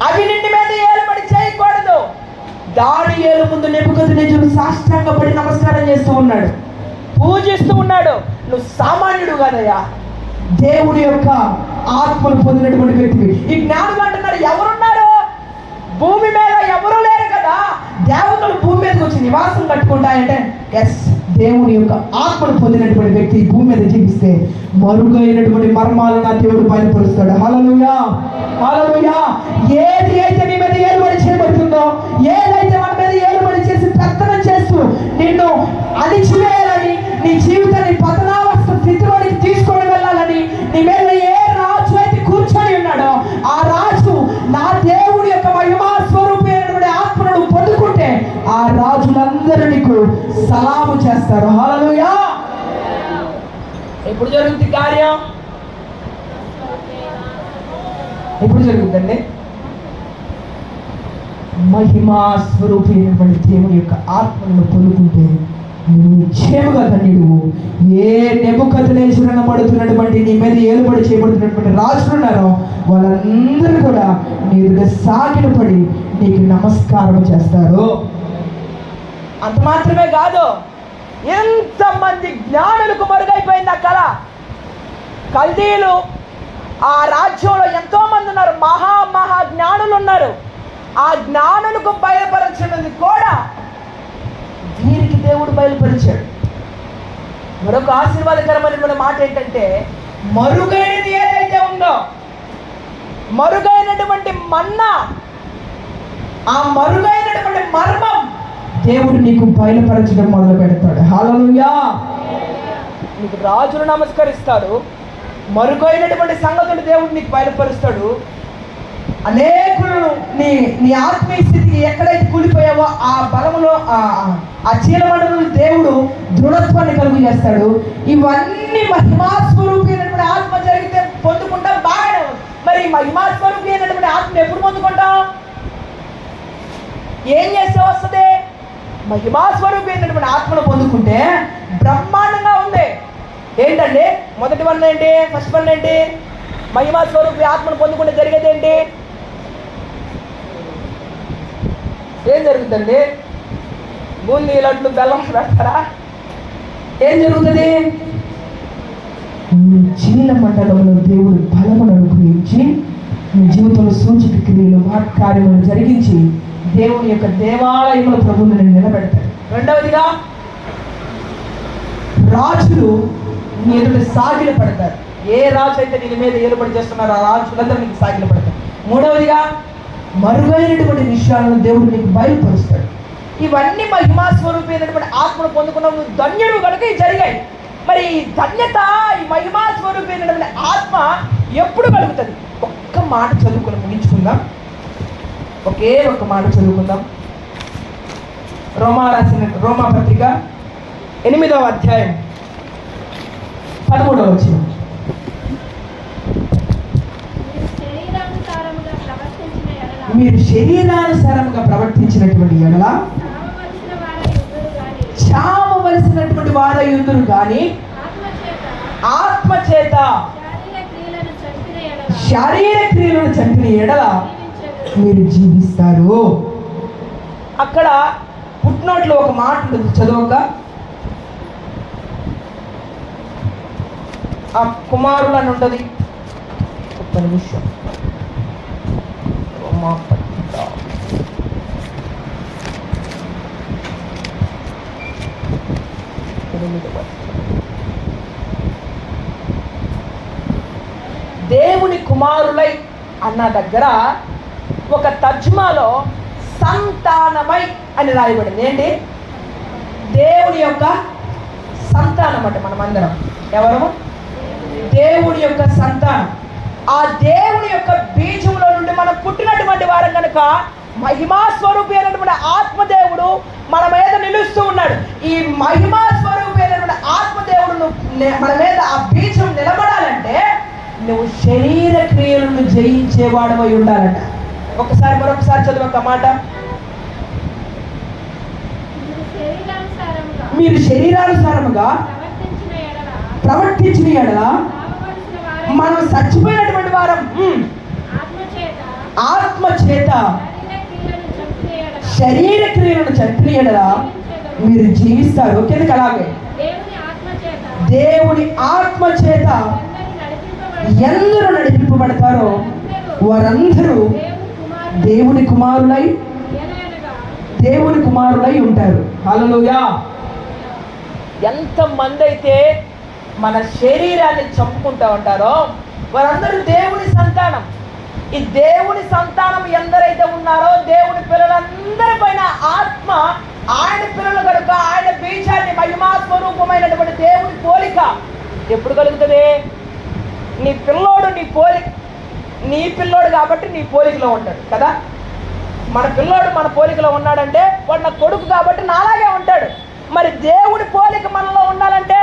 అవి నిన్ను మీద ఏలుబడి చేయకూడదు. దానియేలు ముందు నెబుకద్నెజరు సాష్టాంగపడి నమస్కారం చేస్తూ ఉన్నాడు, పూజిస్తూ ఉన్నాడు. నువ్వు సామాన్యుడు కాదయ్యా, దేవుడి యొక్క ఆత్మను పొందినటువంటి వ్యక్తివి. ఈ జ్ఞానులు అంటున్నారు, ఎవరున్నారు? భూమి మీద ఎవరు లేరు కదా, దేవతలు భూమి మీదకి వచ్చి నివాసం కట్టుకుంటాయంటే ఎస్, దేవుని యొక్క ఆత్మను పొందినటువంటి వ్యక్తి భూమి మీద జీవిస్తే మరుగైనటువంటి మర్మాలను నా దేవుడు బయలుపరుస్తాడు. హల్లెలూయా, హల్లెలూయా. ఏది అయితే నీ మీద ఏలుబడి చేయబడుతుందో, ఏదైతే మన మీద ఏలుబడి చేసి పెత్తనం చేస్తూ నిన్ను అణిచివేయాలని, నీ జీవితాన్ని పతనావస్థ స్థితిలోనికి తీసుకొని వెళ్ళాలని నీ మీద ఏ రాజు అయితే కూర్చొని ఉన్నాడో ఆ రాజు నా దేవుడి యొక్క మహిమా స్వరూపి అయినటువంటి ఆత్మను పొందుకుంటే ఆ రాజులందరూ నీకు సలాము చేస్తారు. హల్లెలూయా. ఎప్పుడు జరుగుతుంది కార్యం? ఎప్పుడు జరుగుతుందండి? మహిమా స్వరూపి అయినటువంటి దేవుని యొక్క ఆత్మను పొందుకుంటే నువ్వు నిశ్చయముగా ధన్యుడు. ఏ నెబుకద్నెజరు పడుతున్నటువంటి నీ మీద ఏలుబడి చేయబడుతున్నటువంటి రాజులు ఉన్నారో వాళ్ళందరూ కూడా నీ ఎదుట సాగిలపడి నీకు నమస్కారం చేస్తారు. అంత మాత్రమే కాదు, ఎంతమంది జ్ఞానులకు మరుగైపోయింది ఆ కళ. కల్దీలు ఆ రాజ్యంలో ఎంతో మంది ఉన్నారు, మహా జ్ఞానులు ఉన్నారు. ఆ జ్ఞానులకు బయలుపరచినది కూడా వీరికి దేవుడు బయలుపరిచాడు. మరొక ఆశీర్వాదకరమైన మాట ఏంటంటే, మరుగైనది ఏదైతే ఉందో, మరుగైనటువంటి మన్నా, ఆ మరుగైనటువంటి మర్మం దేవుడు నీకు బయలుపరచడం మొదలు పెడతాడు. హల్లెలూయా. నీకు రాజులు నమస్కరిస్తాడు, మరుగైనటువంటి సంగతులు దేవుడు నీకు బయలుపరుస్తాడు. అనేకులను నీ నీ ఆత్మీయ స్థితికి ఎక్కడైతే కూలిపోయావో ఆ బలములో ఆ చీలమండలో దేవుడు దృఢత్వాన్ని కలుగు చేస్తాడు. ఇవన్నీ మహిమాస్వరూపి అయినటువంటి ఆత్మ జరిగితే పొందుకుంటాం, బాగానే ఉంది. మరి మహిమాస్వరూపి అయినటువంటి ఆత్మ ఎప్పుడు పొందుకుంటాం? ఏం చేస్తే వస్తుంది? మహిమాస్వరూపి అయినటువంటి ఆత్మను పొందుకుంటే బ్రహ్మాండంగా ఉంది. ఏంటండి మొదటి వన్ ఏంటి? ఫస్ట్ వన్ ఏంటి? మహిమాస్వరూపి ఆత్మను పొందుకుంటే జరిగేది ఏంటి? ఏం జరుగుతుందండి? బూందీ లడ్లు బెల్లం పెడతారా? ఏం జరుగుతుంది? నీ చీల మండలంలో దేవుడు బలమును అనుగ్రహించి నీ జీవితంలో సూచక క్రియలు మహత్కార్యములు జరిగించి దేవుని యొక్క దేవాలయంలో ప్రభువుని నిలబెడతాడు. రెండవదిగా రాజులు నీ ఎదుట సాగిల పడతారు. ఏ రాజు అయితే నీ మీద ఏలుబడి చేస్తున్నారో ఆ రాజులందరూ నీకు సాగిల పడతారు. మూడవదిగా మరుగైనటువంటి విషయాలను దేవుడు నీకు బయలుపరుస్తాడు. ఇవన్నీ మహిమా స్వరూపమైనటువంటి ఆత్మను పొందుకున్నావు, నువ్వు ధన్యుడు కనుక ఇవి జరిగాయి. మరి ఈ ధన్యత, ఈ మహిమా స్వరూపమైనటువంటి ఆత్మ ఎప్పుడు కలుగుతుంది? ఒక్క మాట చదువుకుని ముగించుకుందాం. ఒకే ఒక్క మాట చదువుకుందాం. రోమా పత్రిక 8వ అధ్యాయం 13వ వచనం. మీరు శరీరానుసారంగా ప్రవర్తించినటువంటి ఎడల చావవలసినటువంటి వారయుందురు గాని ఆత్మ చేత శారీర క్రియలను చంపిన ఎడల మీరు జీవిస్తారు. అక్కడ పుట్టినోట్లో ఒక మాట ఉంటుంది, చదవక. ఆ కుమారుడు అని ఉంటుంది. ఒక్క నిమిషం. దేవుని కుమారులై అన్న దగ్గర ఒక తర్జుమాలో సంతానమై అని రాయబడింది. ఏంటి? దేవుని యొక్క సంతానం అంటే మనమందరం ఎవరు? దేవుని యొక్క సంతానం. ఆ దేవుని యొక్క బీజంలో నుండి మనం పుట్టినటువంటి వారం కనుక మహిమా స్వరూపి అయినటువంటి ఆత్మదేవుడు మన మీద నిలుస్తూ ఉన్నాడు. ఈ మహిమా స్వరూపి అయినటువంటి ఆత్మదేవుడు మన మీద ఆ బీజం నిలబడాలంటే నువ్వు శరీర క్రియలను జయించేవాడవై ఉండాలట. మరొకసారి చదువు ఒక మాట. మీరు శరీరానుసారముగా ప్రవర్తించిన ఎడల మనం చచ్చిపోయినటువంటి వారం ఆత్మ చేత శరీర క్రియలను చంపిన ఎడల మీరు జీవిస్తారు. కిందకి అలాగే దేవుని ఆత్మ చేత ఎందరూ నడిపింపబడతారో వారందరూ దేవుని కుమారులై ఉంటారు. హల్లెలూయా. ఎంతమంది అయితే మన శరీరాన్ని చంపుకుంటూ ఉంటారో వారందరూ దేవుని సంతానం. ఈ దేవుని సంతానం ఎందరైతే ఉన్నారో దేవుని పిల్లలందరి పైన ఆత్మ ఆయన పిల్లలు కనుక ఆయన బీజాన్ని మహిమా స్వరూపమైనటువంటి దేవుని పోలిక ఎప్పుడు కలుగుతుంది? నీ పిల్లోడు నీ పిల్లోడు కాబట్టి నీ పోలికలో ఉంటాడు కదా. మన పిల్లోడు మన పోలికలో ఉన్నాడంటే వాడు నా కొడుకు కాబట్టి నాలాగే ఉంటాడు. మరి దేవుని పోలిక మనలో ఉండాలంటే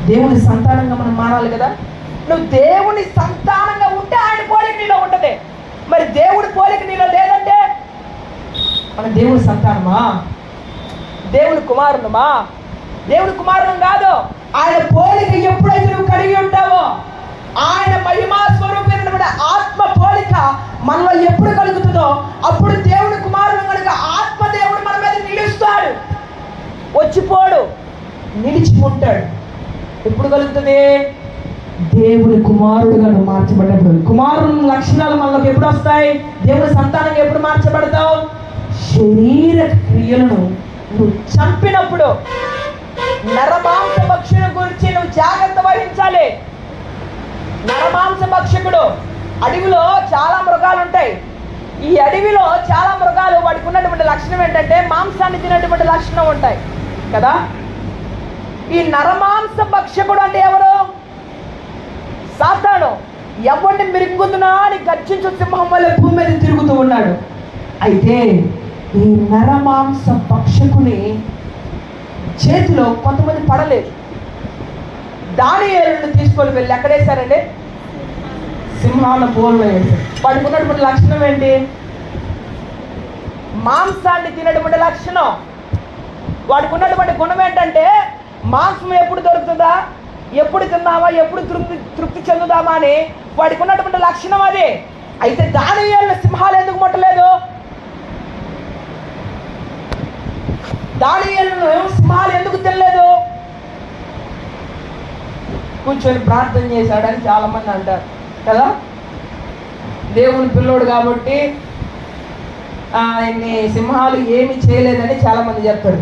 దేవుని సంతానంగా మనం మారాలి కదా. నువ్వు దేవుని సంతానంగా ఉంటే ఆయన పోలిక నీలో ఉంటుంది. మరి దేవుడి పోలిక నీలో లేదంటే మన దేవుని సంతానమా? దేవుని కుమారునమా? దేవుని కుమారులం కాదు. ఆయన పోలిక ఎప్పుడైతే నువ్వు కలిగి ఉంటావో ఆయన మహిమా స్వరూపమైనటువంటి ఆత్మ పోలిక మనలో ఎప్పుడు కలుగుతుందో అప్పుడు దేవుని కుమారుడు కనుక ఆత్మదేవుడు మన మీద నిలుస్తాడు. వచ్చిపోడు, నిలిచి ఉంటాడు. ఎప్పుడు కలుగుతుంది? దేవుని కుమారుడుగా నువ్వు మార్చబడ్డప్పుడు. కుమారుని లక్షణాలు మనలోకి ఎప్పుడు వస్తాయి? దేవుని సంతానంగా ఎప్పుడు మార్చబడతావు? శరీర క్రియలను నువ్వు చంపినప్పుడు. నరమాంస భక్షణ గురించి నువ్వు జాగ్రత్త వహించాలి. నరమాంస భక్షకుడు, అడవిలో చాలా మృగాలు ఉంటాయి. ఈ అడవిలో చాలా మృగాలు, వాటికి ఉన్నటువంటి లక్షణం ఏంటంటే మాంసాన్ని తినేటువంటి లక్షణం ఉంటాయి కదా. ఈ నరమాంస భక్షకుడు అంటే ఎవరు? సాతాను. ఎవరిని మిరుగుతున్నా అని గర్జించు సింహం వల్ల భూమి మీద తిరుగుతూ ఉన్నాడు. అయితే ఈ నరమాంస భక్షకుని చేతిలో కొంతమంది పడలేదు. దానియేలును తీసుకొని వెళ్ళి ఎక్కడేశారండి? సింహాల బోన్లో వేశారు. వాడికి ఉన్నటువంటి లక్షణం ఏంటి? మాంసాన్ని తినటువంటి లక్షణం. వాడికి ఉన్నటువంటి గుణం ఏంటంటే మాంసం ఎప్పుడు దొరుకుతుందా, ఎప్పుడు తిందామా, ఎప్పుడు తృప్తి చెందుదామా అని వాడికి ఉన్నటువంటి లక్షణం అది. అయితే దానియేలును సింహాలు ఎందుకు ముట్టలేదు? దానియేలును సింహాలు ఎందుకు తినలేదు? కూర్చొని ప్రార్థన చేశాడని చాలా మంది అంటారు కదా. దేవుని పిల్లోడు కాబట్టి ఆయన్ని సింహాలు ఏమి చేయలేదని చాలా మంది చెప్తారు.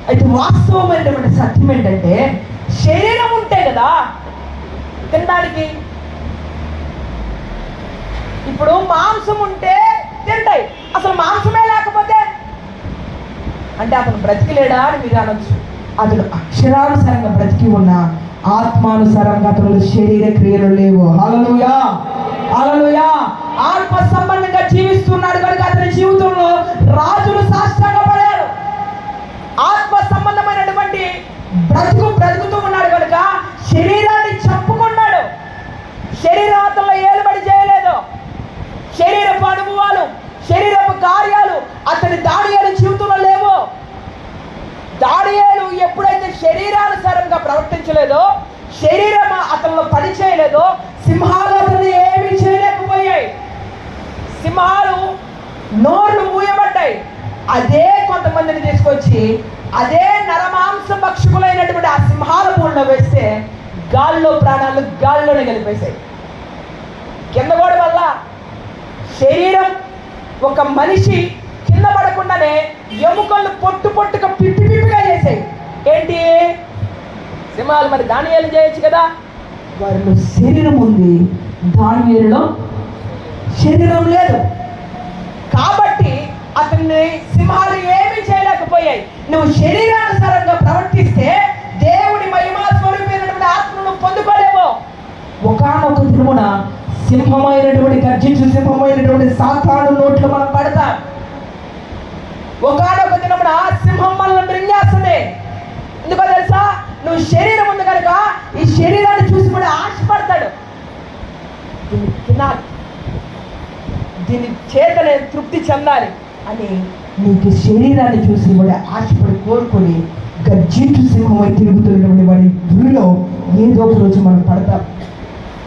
అయితే వాస్తవమైనటువంటి సత్యం ఏంటంటే శరీరం ఉంటే కదా తినడానికి. ఇప్పుడు మాంసం ఉంటే తింటాయి, అసలు మాంసమే లేకపోతే అంటే అతను బ్రతికిలేడా అని మీరు అనొచ్చు. అతడు అక్షరానుసారంగా బ్రతికి ఉన్న ఆత్మానుసారంగా అతను శరీర క్రియలు లేవు. హల్లెలూయా, హల్లెలూయా. ఆత్మ సంబంధంగా జీవిస్తున్నాడు కనుక అతని జీవితంలో రాజులు సాష్టాంగపడారు. ఆత్మ సంబంధమైనటువంటి బ్రతుకుతూ ఉన్నాడు కనుక శరీరాన్ని చంపుకున్నాడు. శరీరాత్మలో ఏలుబడి చేయలేదు. శరీరపు అనుభవాలు, శరీరపు కార్యాలు అతని దానియేలు జీవితంలో లేవు. దానియేలు ఎప్పుడైతే శరీరానుసారంగా ప్రవర్తించలేదో, శరీరం అతనిలో పని చేయలేదో, సింహాలు అతన్ని ఏమీ చేయలేకపోయాయి. సింహాలు నోర్లు మూయబడ్డాయి. అదే కొంతమందిని తీసుకొచ్చి అదే నరమాంస భక్షకులైనటువంటి ఆ సింహాల పూల్లో వేస్తే గాల్లో ప్రాణాలు గాల్లోనే కలిపేశాయి. కింద కూడా వల్ల శరీరం ఒక మనిషి కింద పడకుండానే ఎముకలు పొట్టుగా పిప్పిగా చేసాయి. ఏంటి? సింహాలు. మరి దానియేలు చేయొచ్చు కదా. వారిలో శరీరం ఉంది, దానియేలులో శరీరం లేదు. కాబట్టి అతన్ని సింహాలు ఏమీ చేయలేకపోయాయి. నువ్వు శరీరానుసారంగా ప్రవర్తిస్తే దేవుడి మహిమా స్వరూపమైనటువంటి ఆత్మను పొందుకోలేవు. ఒకానొక దినమున సింహమైనటువంటి గర్జించు సింహమైనటువంటి సాతాను నోట్లో మనం పడతాం. ఒకానొక దినమున సింహం మనల్ని మృంగేస్తుంది. ఎందుకో తెలుసా? నువ్వు శరీరం ఉంది కనుక ఈ శరీరాన్ని చూసి కూడా ఆశపడతాడు. దీన్ని తినాలి, దీని చేత నేను తృప్తి చెందాలి అని నీకు శరీరాన్ని చూసి కూడా ఆశపడి కోరుకొని గర్జించు సింహమై తిరుగుతున్నటువంటి వాడి గురిలో ఏదో ఒక రోజు మనం పడతాం.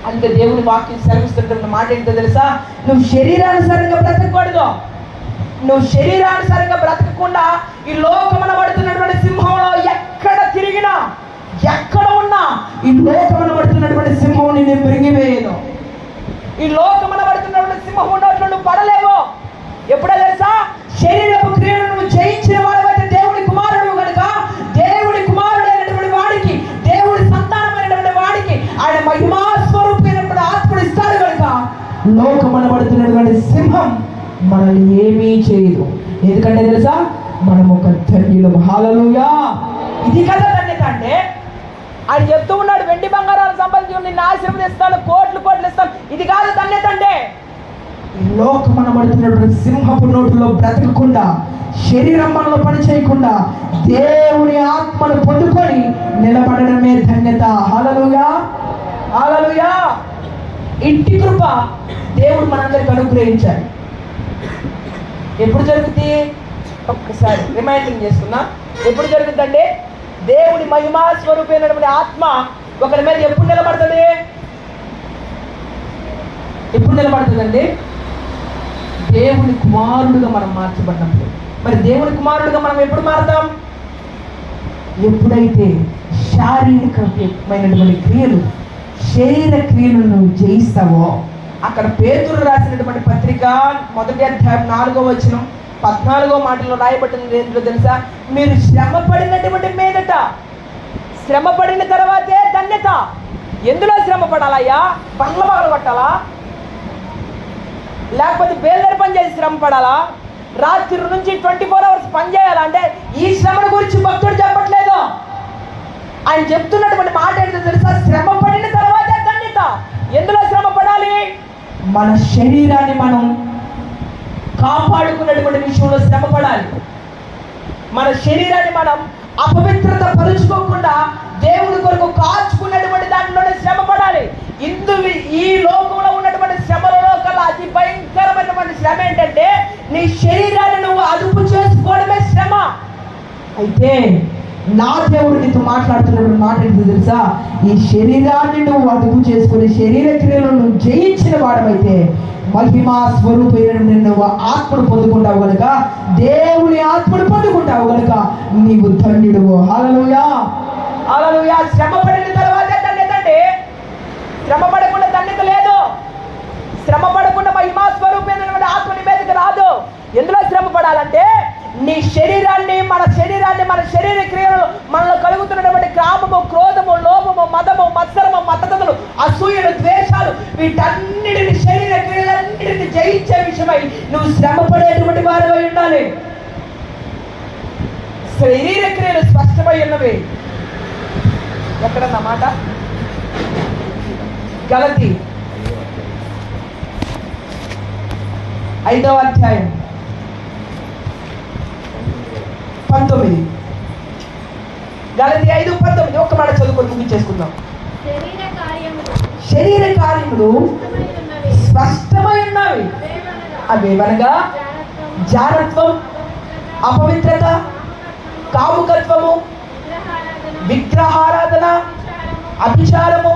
అందుకే దేవుని వాక్యం సెలవిస్తున్న మాట ఏంటో తెలుసా? నువ్వు శరీరానుసారంగా బ్రతకూడదు. నువ్వు శరీరానుసారంగా బ్రతకకుండా ఈ లోకమున పడుతున్నటువంటి సింహంలో ఎక్కడ తిరిగినా, ఎక్కడ ఉన్నా ఈ లోకమున పడుతున్నటువంటి సింహం నేను మృంగివేయను. ఈ లోకమున పడుతున్నటువంటి సింహం ఉన్నట్లు నువ్వు పడలేవు. ఎప్పుడో తెలుసా? శరీరపు క్రియలను నువ్వు జయించిన వాడవైతే దేవుడి కుమారుడు కనుక దేవుడి కుమారుడైనటువంటి వాడికి, దేవుడి సంతానమైనటువంటి వాడికి ఆయన మహిమా స్వరూపమైనటువంటి ఆత్మను ఇస్తాడు కనుక లోకమున పడుతున్నటువంటి సింహం మనల్ని ఏమీ చేయదు. ఎందుకంటే తెలుసా? మనం ఒక ధన్యులం. హల్లెలూయా. ఇది కదా ధన్యత అంటే. ఆయన చెప్తూ ఉన్నాడు, వెండి బంగారాలు సంపాదించి నిన్ను ఆశీర్వదిస్తాను, కోట్లు ఇస్తాను. ఇది కాదు ధన్యత అంటే. లోకమున పడుతున్నటువంటి సింహపు నోటిలో బ్రతకకుండా, శరీరం మనలో పని చేయకుండా దేవుని ఆత్మను పొందుకొని నిలబడడమే ధన్యత. హల్లెలూయా, హల్లెలూయా. ఇంటి కృప దేవుడు మనందరికి అనుగ్రహించాడు. ఎప్పుడు జరుగుతుంది? ఒక్కసారి రిమైండింగ్ చేసుకున్నా. ఎప్పుడు జరుగుతుందండి? దేవుడి మహిమా స్వరూపమైనటువంటి ఆత్మ ఒకరి మీద ఎప్పుడు నిలబడుతుంది? ఎప్పుడు నిలబడుతుందండి? దేవుని కుమారుడుగా మనం మార్చబడినప్పుడు. మరి దేవుని కుమారుడుగా మనం ఎప్పుడు మారుతాం? ఎప్పుడైతే శారీరకమైనటువంటి క్రియలు, శరీర క్రియలను నువ్వు జయిస్తావో. అక్కడ పేతురు రాసినటువంటి పత్రిక 1వ అధ్యాయం 4వ వచనం 14వ మాటలో రాయబడింది ఏంటో తెలుసా? మీరు శ్రమ పడినటువంటి మీదట, శ్రమ పడిన తర్వాతే ధన్యత. ఎందులో శ్రమ పడాలయ్యా? బండ్ల పగల కొట్టాలా? లేకపోతే బేల్దరి పని చేసి శ్రమ పడాలా? రాత్రి నుంచి 24 hours పని చేయాలంటే ఈ శ్రమల గురించి భక్తుడు చెప్పట్లేదు. ఆయన చెప్తున్నటువంటి మాట ఏంటో తెలుసా? శ్రమ పడిన తర్వాతే ధన్యత. ఎందులో శ్రమ పడాలి? మన శరీరాన్ని మనం కాపాడుకున్నటువంటి విషయంలో శ్రమ పడాలి. మన శరీరాన్ని మనం అపవిత్రత పరుచుకోకుండా దేవుడి కొరకు కాచుకున్నటువంటి దాంట్లోనే శ్రమ పడాలి. ఈ లోకంలో ఉన్నటువంటి శ్రమలలో కల్లా అతి భయంకరమైనటువంటి శ్రమ ఏంటంటే నీ శరీరాన్ని నువ్వు అదుపు చేసుకోవడమే శ్రమ. అయితే నా దేవుడు నీతో మాట్లాడుతున్నప్పుడు మాట ఏంటో తెలుసా? ఈ శరీరాన్ని నువ్వు అదుపు చేసుకుని శరీర క్రియలను నువ్వు జయించిన వాడమైతే మహిమా స్వరూపైన నువ్వు ఆత్మను పొందుకుంటావు కనుక, దేవుని ఆత్మను పొందుకుంటావు కనుక నీవు ధన్యుడువు. హల్లెలూయా, హల్లెలూయా. శ్రమ పడిన తర్వాతే ధన్యత అండి. శ్రమ పడకుండా ధన్యత లేదు. శ్రమ పడకుండా మహిమా స్వరూపమైన ఆత్మ నీ మీదకి రాదు. ఎందులో శ్రమ పడాలంటే నీ శరీరాన్ని, మన శరీర క్రియలు, మనలో కలుగుతున్నటువంటి కామము, క్రోధము, లోభము, మదము, మత్సరము, మత్తతలు, అసూయలు, ద్వేషాలు, వీటన్నిటిని శరీర క్రియలన్నిటిని జయించే విషయమై నువ్వు శ్రమ పడేటువంటి వారివై ఉండాలి. శరీర క్రియలు స్పష్టమై ఉన్నవి. ఎక్కడన్నమాట? గలతీ 5వ అధ్యాయం 19. గలతీ 5:19 ఒక్క మాట చదువుకొని ముగించేసుకుందాం. శరీర కార్యములు స్పష్టమై ఉన్నవి. అవేవనగా జారత్వం, అపవిత్రత, కాముకత్వము, విగ్రహారాధన, అభిచారము,